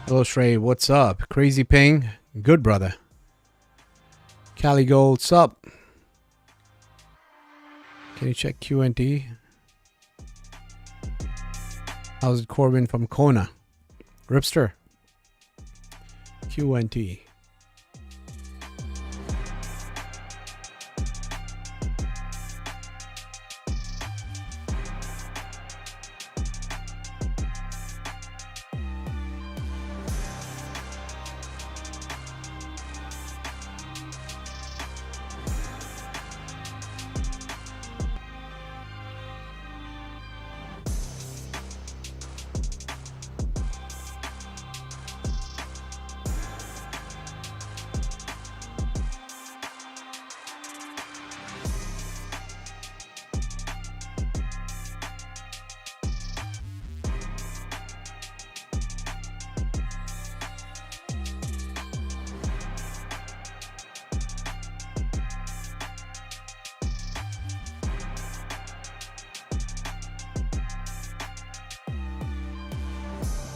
Speaker 1: Hello, Shrey. What's up? Crazy Ping. Good, brother. Cali Gold. Sup? Can you check QNT? How's it, Corbin from Kona? Ripster. QNT.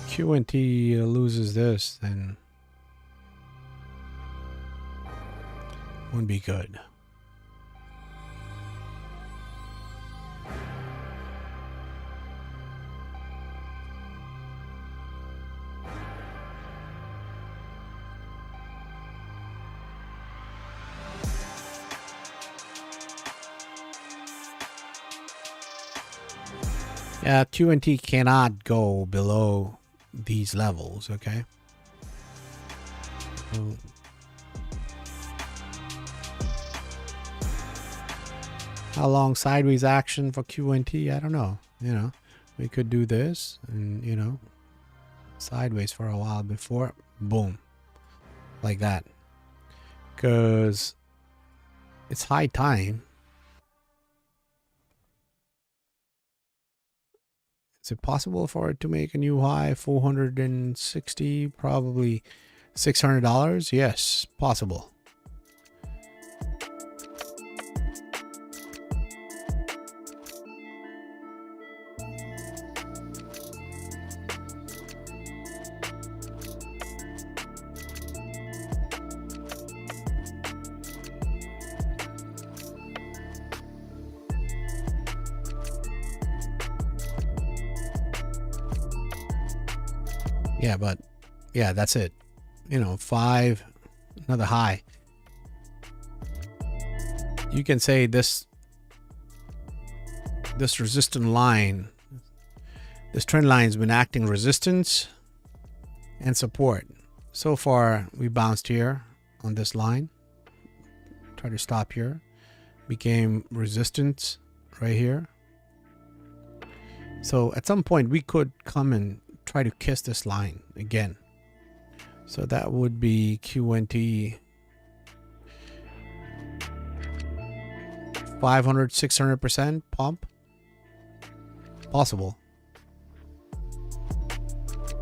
Speaker 1: QNT loses this, then wouldn't be good. Yeah, QNT cannot go below these levels, okay? So how long sideways action for QNT? I don't know. You know, we could do this and, you know, sideways for a while before, boom, like that. Because it's high time. Is it possible for it to make a new high? 460, probably $600. Yes, possible. Yeah, but yeah, that's it. You know, 5, another high. You can say this resistance line, this trend line has been acting resistance and support. So far, we bounced here on this line. Try to stop here. Became resistance right here. So at some point, we could come and try to kiss this line again. So that would be QNT 500, 600% pump. Possible.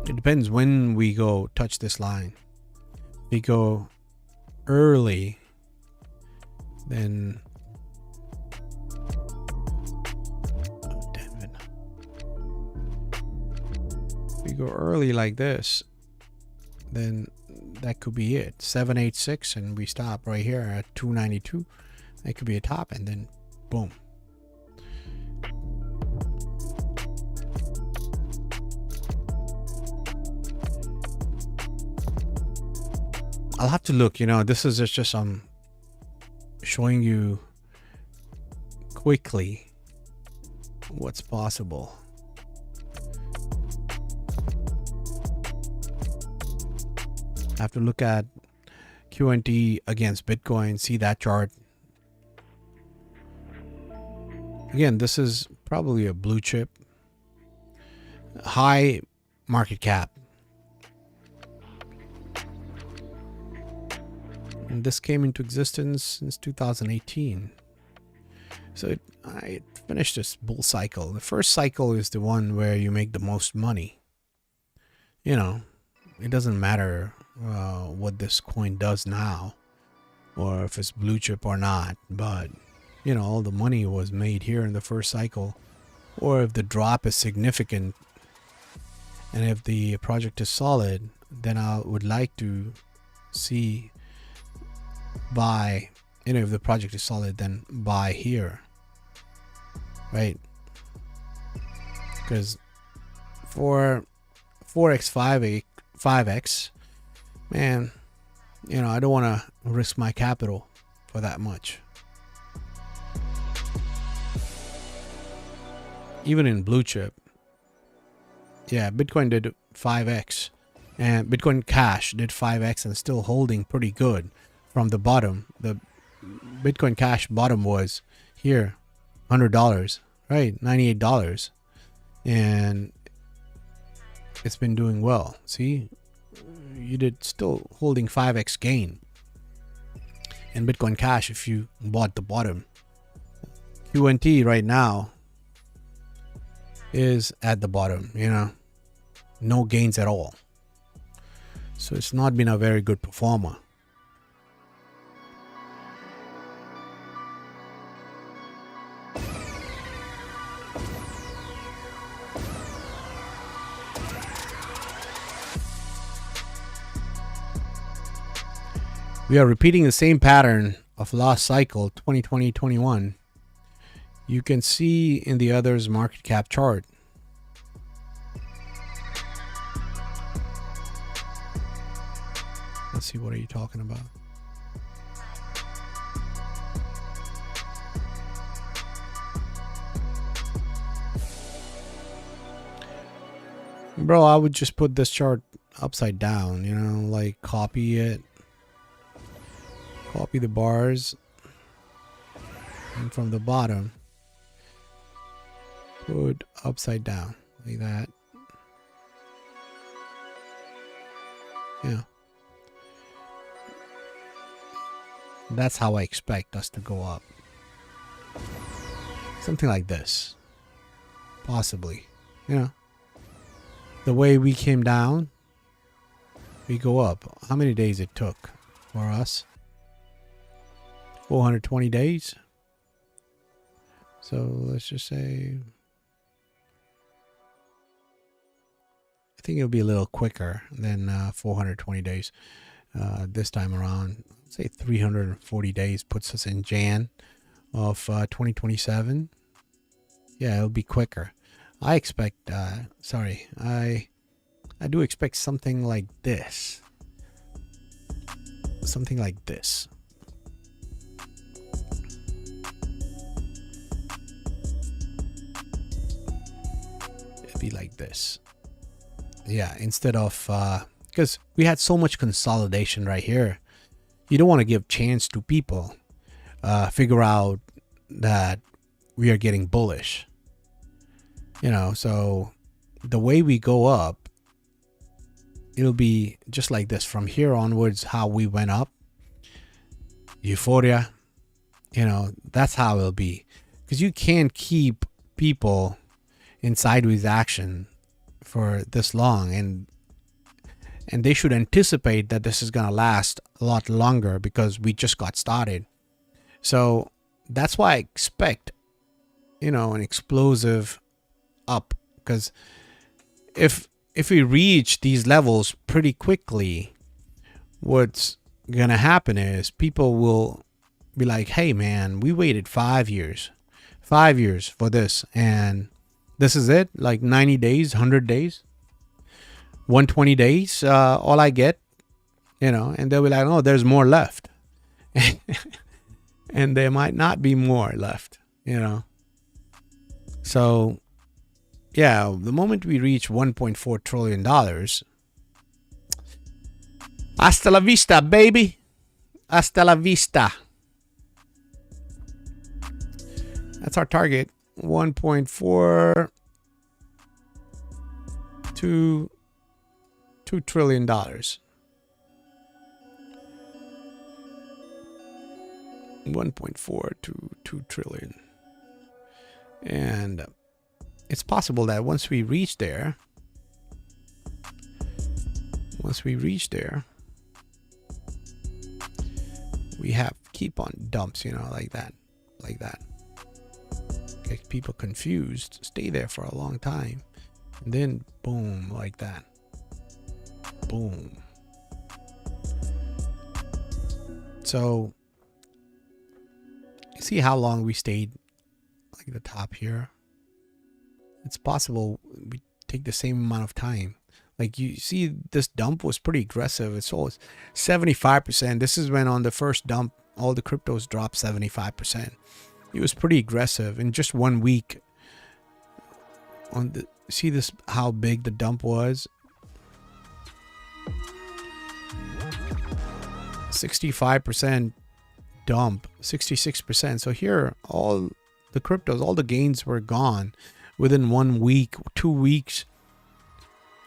Speaker 1: It depends when we go touch this line. If we go early, then we go early like this, then that could be it. 786 and we stop right here at 292. That could be a top, and then boom. I'll have to look, you know, this is just showing you quickly what's possible. I have to look at QNT against Bitcoin, see that chart. Again, this is probably a blue chip, high market cap. And this came into existence since 2018. So it finished this bull cycle. The first cycle is the one where you make the most money. You know, it doesn't matter what this coin does now, or if it's blue chip or not, but you know, all the money was made here in the first cycle. Or if the drop is significant and if the project is solid, then I would like to see buy, you know, if the project is solid, then buy here, right? Because for 4x 5x, man, you know, I don't want to risk my capital for that much. Even in blue chip, yeah, Bitcoin did 5x, and Bitcoin Cash did 5x and still holding pretty good from the bottom. The Bitcoin Cash bottom was here, $100, right? $98, and it's been doing well. See, you did still holding 5x gain in Bitcoin Cash if you bought the bottom. QNT right now is at the bottom, you know, no gains at all. So it's not been a very good performer. We are repeating the same pattern of last cycle, 2020-21. You can see in the others market cap chart. Let's see, what are you talking about? Bro, I would just put this chart upside down, you know, like copy it. Copy the bars, and from the bottom, put upside down like that. Yeah. That's how I expect us to go up. Something like this. Possibly. You know. The way we came down, we go up. How many days it took for us? 420 days. So let's just say, I think it'll be a little quicker than 420 days this time around. Say 340 days puts us in Jan of 2027. Yeah, it'll be quicker. I expect, I do expect something like this. Something like this. Be like this. Yeah, instead of because we had so much consolidation right here, you don't want to give chance to people figure out that we are getting bullish, you know. So the way we go up, it'll be just like this from here onwards. How we went up, euphoria, you know, that's how it'll be, because you can't keep people in sideways action for this long, and they should anticipate that this is going to last a lot longer because we just got started. So that's why I expect, you know, an explosive up, because if we reach these levels pretty quickly, what's going to happen is people will be like, hey man, we waited 5 years for this, and this is it, like 90 days, 100 days, 120 days, all I get, you know. And they'll be like, oh, there's more left. And there might not be more left, you know. So, yeah, the moment we reach $1.4 trillion, hasta la vista, baby. Hasta la vista. That's our target. 1.4 to $2 trillion. 1.4 to 2 trillion. And it's possible that once we reach there, we have keep on dumps, you know, like that. Get people confused, stay there for a long time, and then boom, like that. boom. So you see how long we stayed like the top here? It's possible we take the same amount of time. Like you see, this dump was pretty aggressive. It's always 75%. This is when on the first dump, all the cryptos dropped 75%. It was pretty aggressive in just 1 week. On the see this how big the dump was. 65% dump, 66%. So here, all the cryptos, all the gains were gone within 1 week, 2 weeks.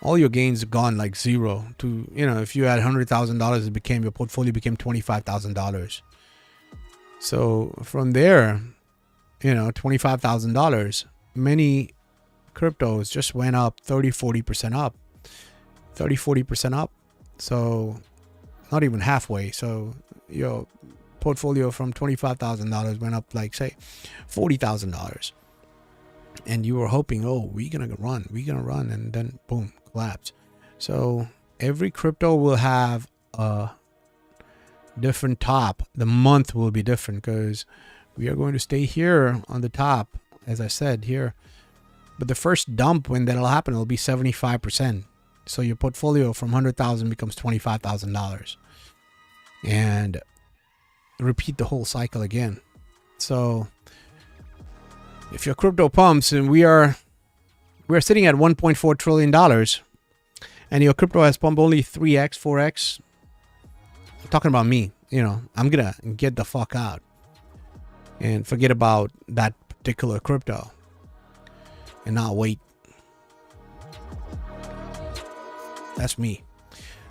Speaker 1: All your gains are gone like zero. To if you had $100,000, it became your portfolio became $25,000. So from there, $25,000. Many cryptos just went up 30-40% up, 30-40% up. So not even halfway. So your portfolio from $25,000 went up like say $40,000, and you were hoping, oh, we're gonna run, and then boom, collapse. So every crypto will have a different top. The month will be different because we are going to stay here on the top, as I said here. But the first dump, when that'll happen, it'll be 75%. So your portfolio from $100,000 becomes $25,000, and repeat the whole cycle again. So if your crypto pumps, and we're sitting at $1.4 trillion, and your crypto has pumped only 3x, 4x, I'm talking about me. I'm gonna get the fuck out and forget about that particular crypto and not wait. That's me.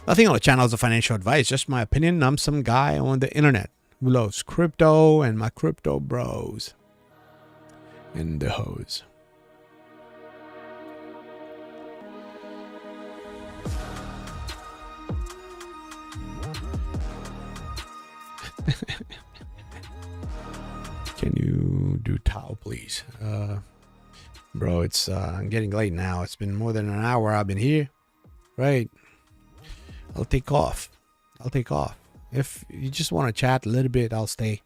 Speaker 1: Nothing on the channel is a financial advice, just my opinion. I'm some guy on the internet who loves crypto and my crypto bros and the hoes. Can you do Tao, please? Bro, it's getting late now. It's been more than an hour I've been here. Right. I'll take off. If you just want to chat a little bit, I'll stay.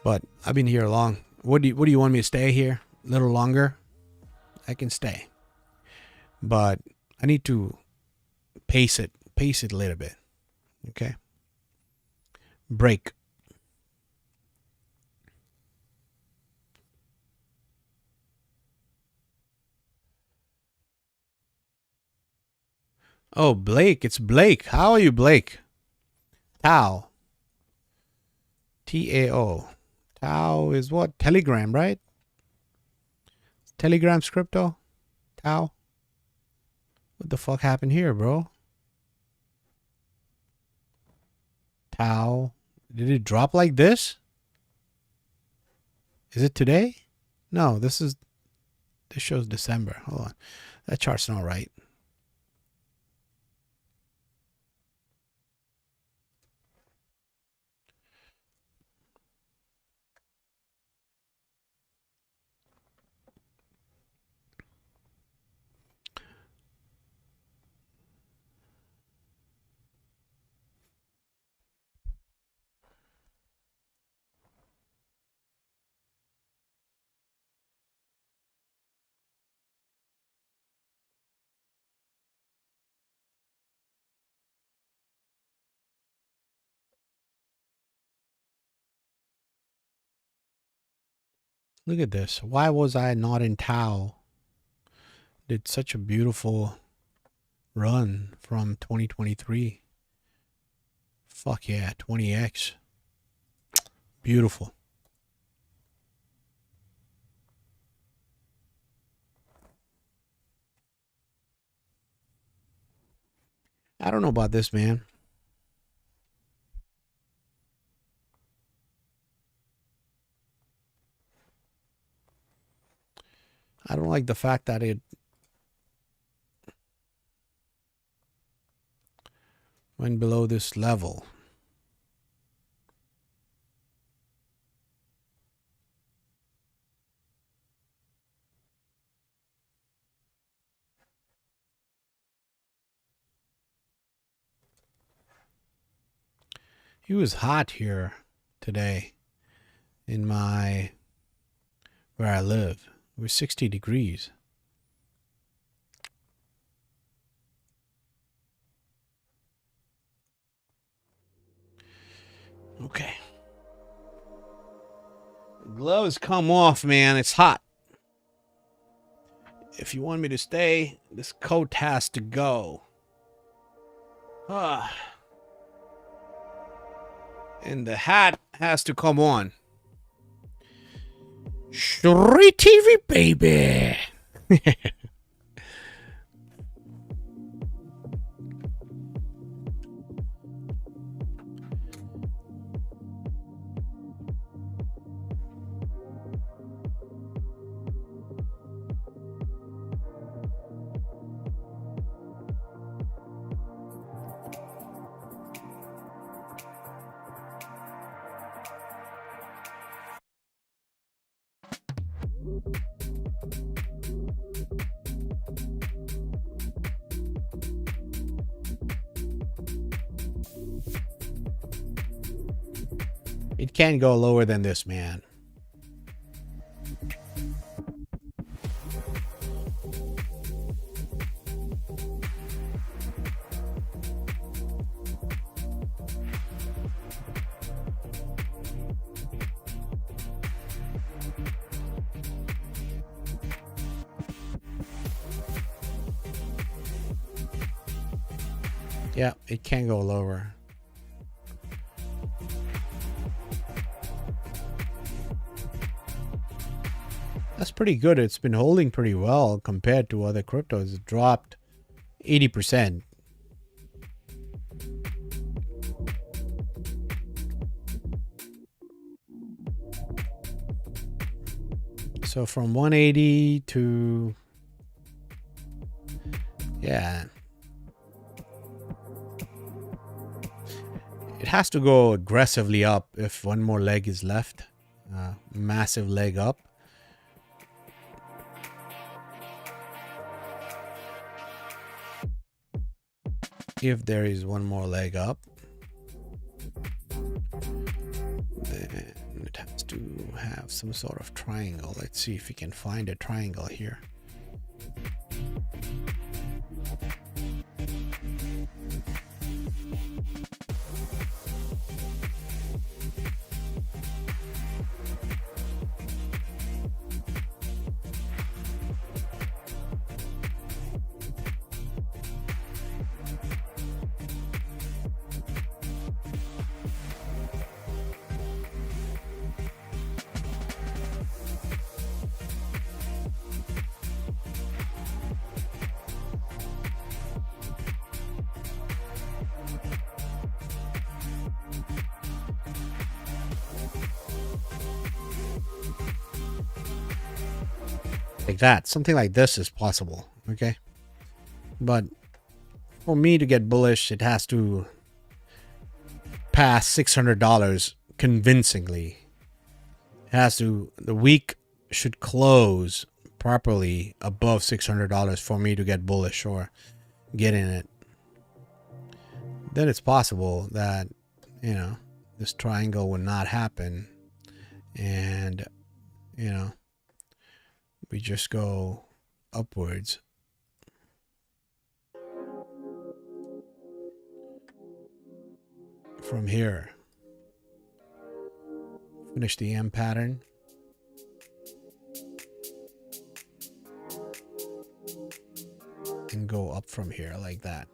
Speaker 1: But I've been here long. What do you want me to stay here? A little longer? I can stay. But I need to pace it a little bit. Okay? Break. Oh, Blake. It's Blake. How are you, Blake? Tao. T-A-O. Tao is what? Telegram, right? Telegram's crypto? Tao? What the fuck happened here, bro? Tao. Did it drop like this? Is it today? No, this shows December. Hold on. That chart's not right. Look at this. Why was I not in Tao? Did such a beautiful run from 2023. Fuck yeah, 20x. Beautiful. I don't know about this, man. I don't like the fact that it went below this level. It was hot here today in where I live. It was 60 degrees. Okay. Gloves come off, man. It's hot. If you want me to stay, this coat has to go. And the hat has to come on. Street TV, baby. It can't go lower than this, man. Yeah, it can't go lower. That's pretty good. It's been holding pretty well compared to other cryptos. It dropped 80%. So from 180 to, yeah. It has to go aggressively up if one more leg is left. Massive leg up. If there is one more leg up, then it has to have some sort of triangle. Let's see if we can find a triangle here. Like that, something like this is possible. Okay, but for me to get bullish, it has to pass $600 convincingly. It has to, the week should close properly above $600 for me to get bullish or get in it. Then it's possible that, you know, this triangle would not happen, and, you know, we just go upwards. From here. Finish the M pattern. And go up from here like that.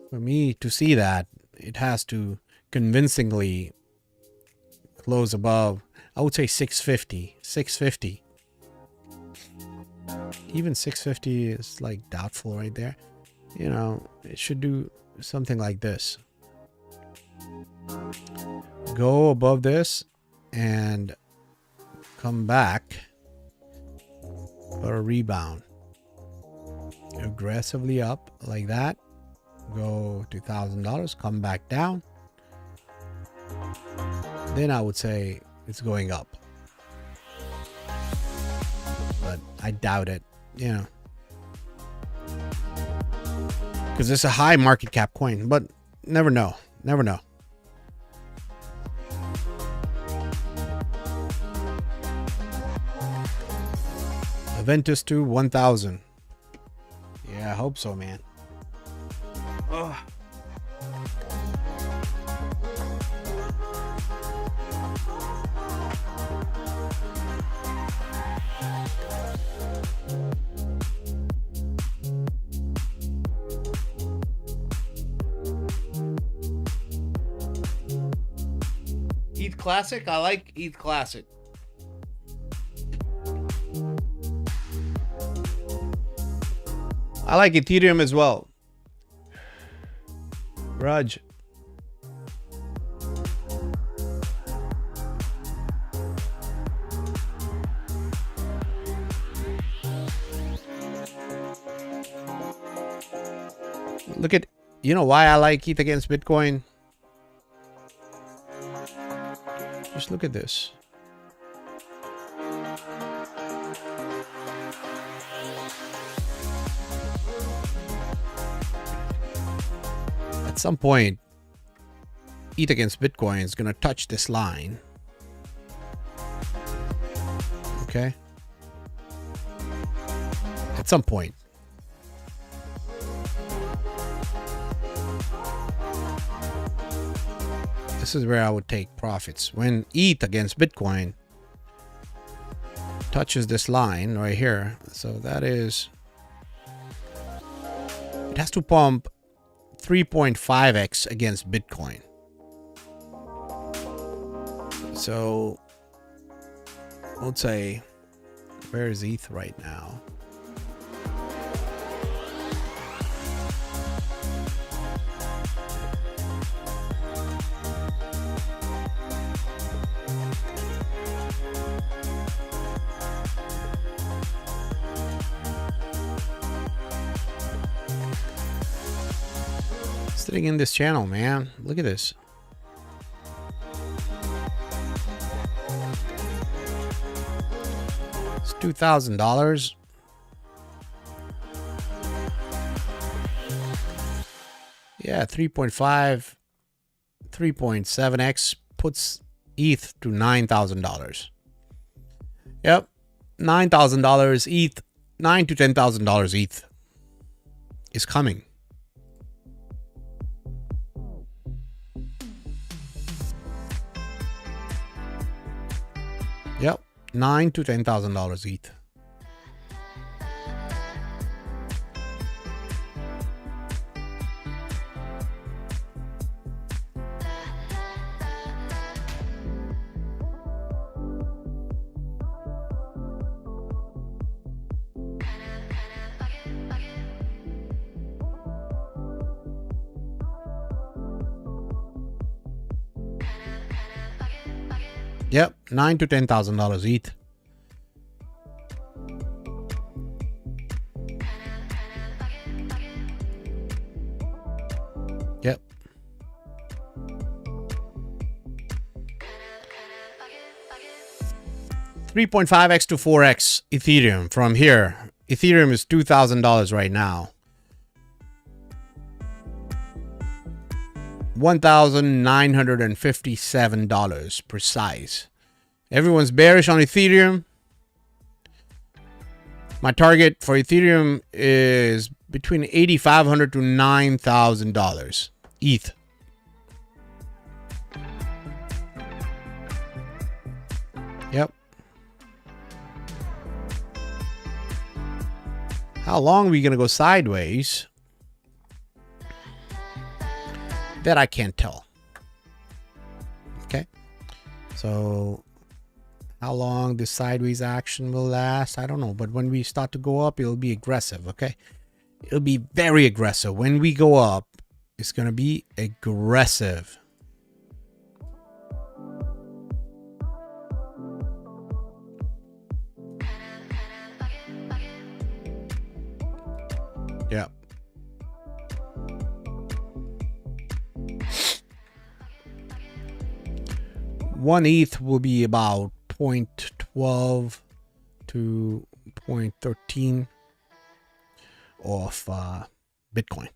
Speaker 1: For me to see that, it has to convincingly close above, I would say 650. 650. Even 650 is like doubtful right there. You know, it should do something like this. Go above this and come back for a rebound. Aggressively up like that. Go to $1,000, come back down. Then I would say it's going up. But I doubt it, you know. Because it's a high market cap coin, but never know. Never know. Aventus to 1,000. Yeah, I hope so, man. Ugh. ETH Classic? I like ETH Classic. I like Ethereum as well. Raj. Look at, you know why I like ETH against Bitcoin? Just look at this. At some point, ETH against Bitcoin is going to touch this line. Okay? At some point. This is where I would take profits. When ETH against Bitcoin touches this line right here. So that is, it has to pump 3.5x against Bitcoin. So let's say, where is ETH right now? Sitting in this channel, man. Look at this. It's $2,000. Yeah, 3.5, 3.7x puts ETH to $9,000. Yep, $9,000 ETH, $9,000 to $10,000 ETH is coming. Yep, $9,000 to $10,000 ETH. Yep, $9,000 to $10,000 ETH. Yep. $3.5x to 4x Ethereum from here. Ethereum is $2,000 right now. $1,957 precise. Everyone's bearish on Ethereum. My target for Ethereum is between $8,500 to $9,000 ETH. Yep. How long are we gonna go sideways? That I can't tell. Okay. So how long this sideways action will last, I don't know. But when we start to go up, it'll be aggressive. Okay. It'll be very aggressive. When we go up, it's going to be aggressive. Yeah. One ETH will be about 0.12 to 0.13 of Bitcoin.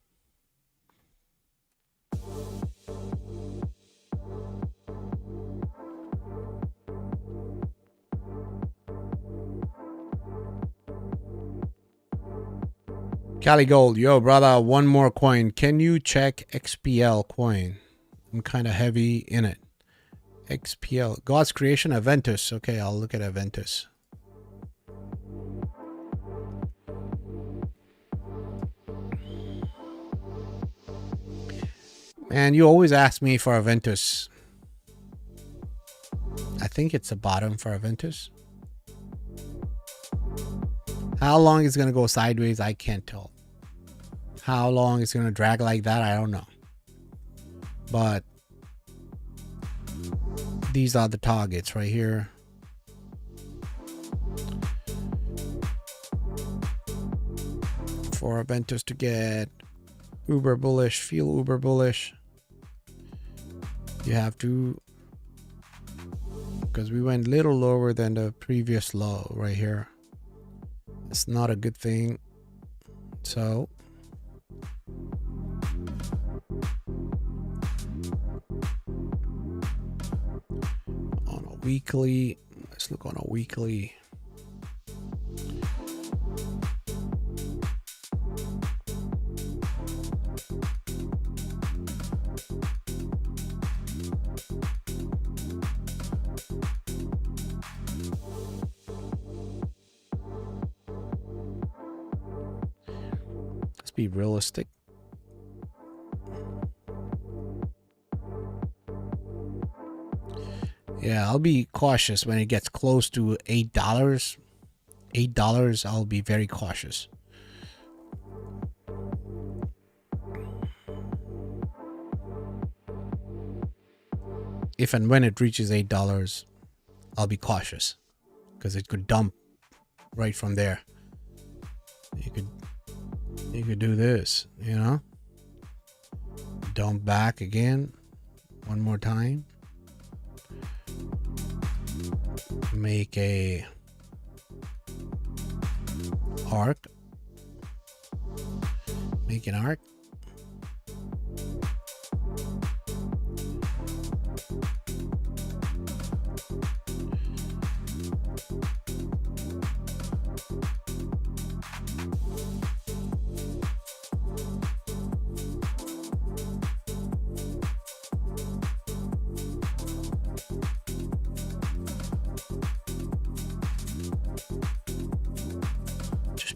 Speaker 1: Cali Gold, yo brother, one more coin. Can you check XPL coin? I'm kind of heavy in it. XPL, God's creation, Aventus. Okay, I'll look at Aventus. Man, you always ask me for Aventus. I think it's the bottom for Aventus. How long it's going to go sideways, I can't tell. How long it's going to drag like that, I don't know. But these are the targets right here. For Aventus to get uber bullish, feel uber bullish, you have to, because we went a little lower than the previous low right here. It's not a good thing. So on a weekly, let's look on a weekly. Let's be realistic. Yeah, I'll be cautious when it gets close to $8. $8, I'll be very cautious. If and when it reaches $8, I'll be cautious because it could dump right from there. You could do this, you know, dump back again one more time, make a arc, make an arc,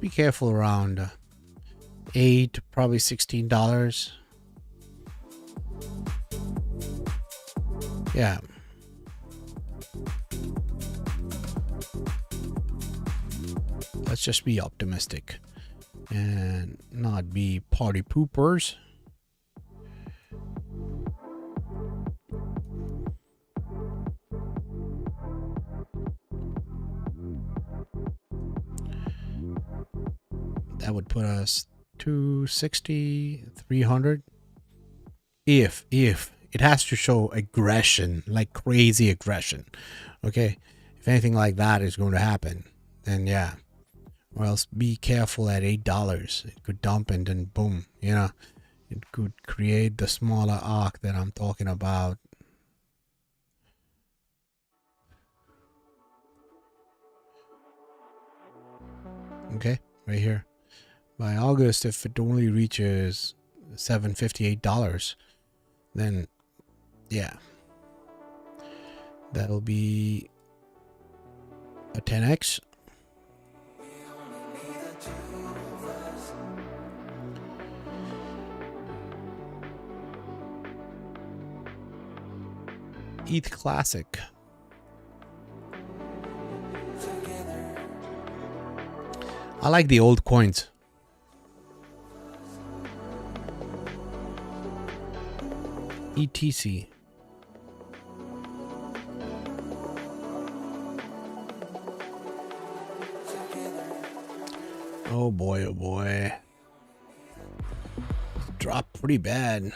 Speaker 1: be careful around $8, probably $16. Yeah. Let's just be optimistic and not be party poopers. That would put us 260, 300. If it has to show aggression, like crazy aggression. Okay. If anything like that is going to happen, then yeah. Or else be careful at $8. It could dump and then boom, you know, it could create the smaller arc that I'm talking about. Okay, right here. By August, if it only reaches $758, then yeah, that'll be a 10x. ETH Classic. I like the old coins. ETC. Oh boy, oh boy. Dropped pretty bad.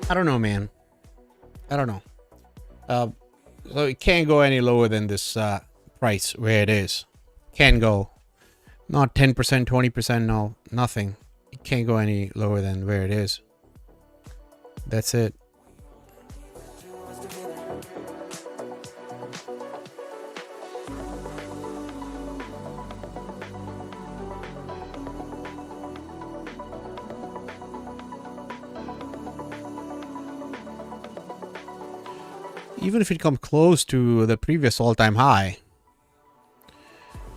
Speaker 1: I don't know, man. I don't know. So it can't go any lower than this price where it is. Can't go. Not 10%, 20%, no, nothing. It can't go any lower than where it is. That's it. Even if it comes close to the previous all-time high,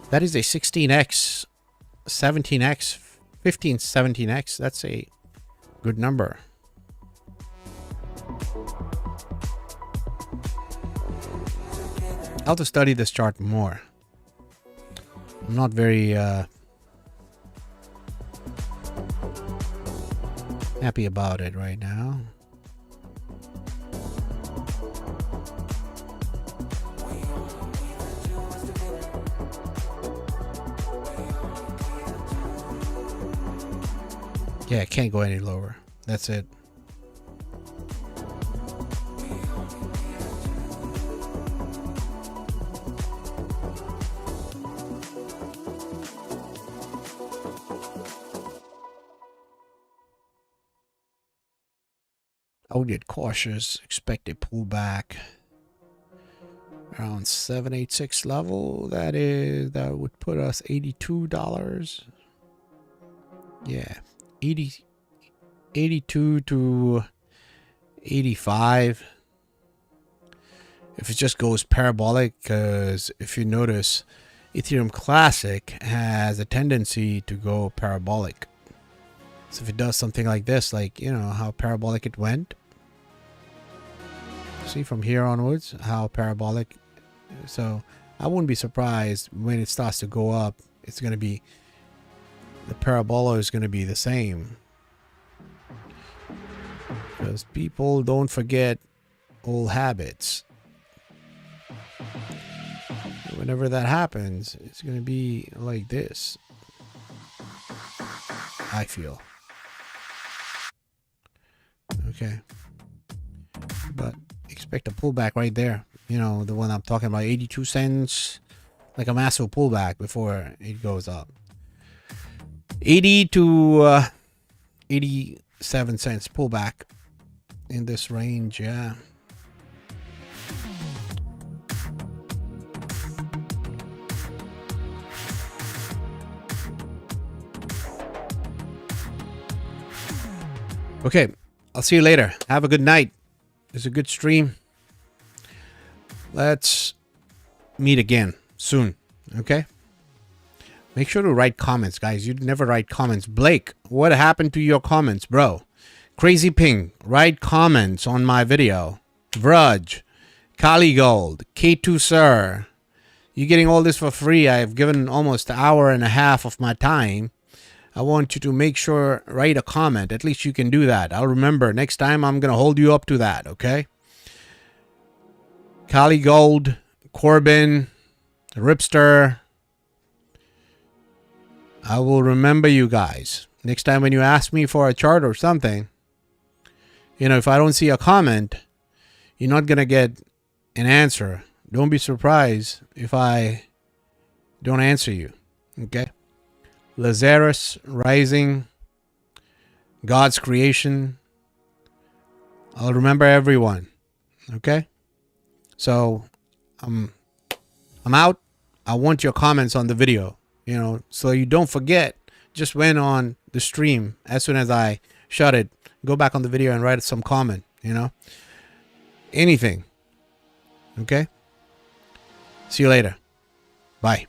Speaker 1: that is a 16x, 17x, 15, 17x. That's a good number. I'll have to study this chart more. I'm not very happy about it right now. Yeah, it can't go any lower. That's it. I would get cautious. Expect a pullback around 786 level. That would put us $82. Yeah. 82 to 85. If it just goes parabolic, because if you notice, Ethereum Classic has a tendency to go parabolic. So if it does something like this, like, you know, how parabolic it went. See from here onwards, how parabolic. So I wouldn't be surprised when it starts to go up. It's going to be, the parabola is going to be the same. Because people don't forget old habits. Whenever that happens, it's going to be like this, I feel. Okay. But expect a pullback right there. You know, the one I'm talking about, 82 cents. Like a massive pullback before it goes up. 80 to 87 cents pullback in this range, yeah. Okay, I'll see you later. Have a good night. It's a good stream. Let's meet again soon, okay? Make sure to write comments, guys. You never write comments. Blake, what happened to your comments, bro? Crazy Ping, write comments on my video. Vrudge, Kali Gold, K2 Sir. You're getting all this for free. I've given almost an hour and a half of my time. I want you to make sure, write a comment. At least you can do that. I'll remember. Next time, I'm going to hold you up to that, okay? Kali Gold, Corbin, Ripster. I will remember you guys. Next time when you ask me for a chart or something, you know, if I don't see a comment, you're not going to get an answer. Don't be surprised if I don't answer you, okay? Lazarus rising, God's creation. I'll remember everyone. Okay? So I'm out. I want your comments on the video, so you don't forget. Just went on the stream. As soon as I shut it, go back on the video and write some comment, anything. Okay? See you later. Bye.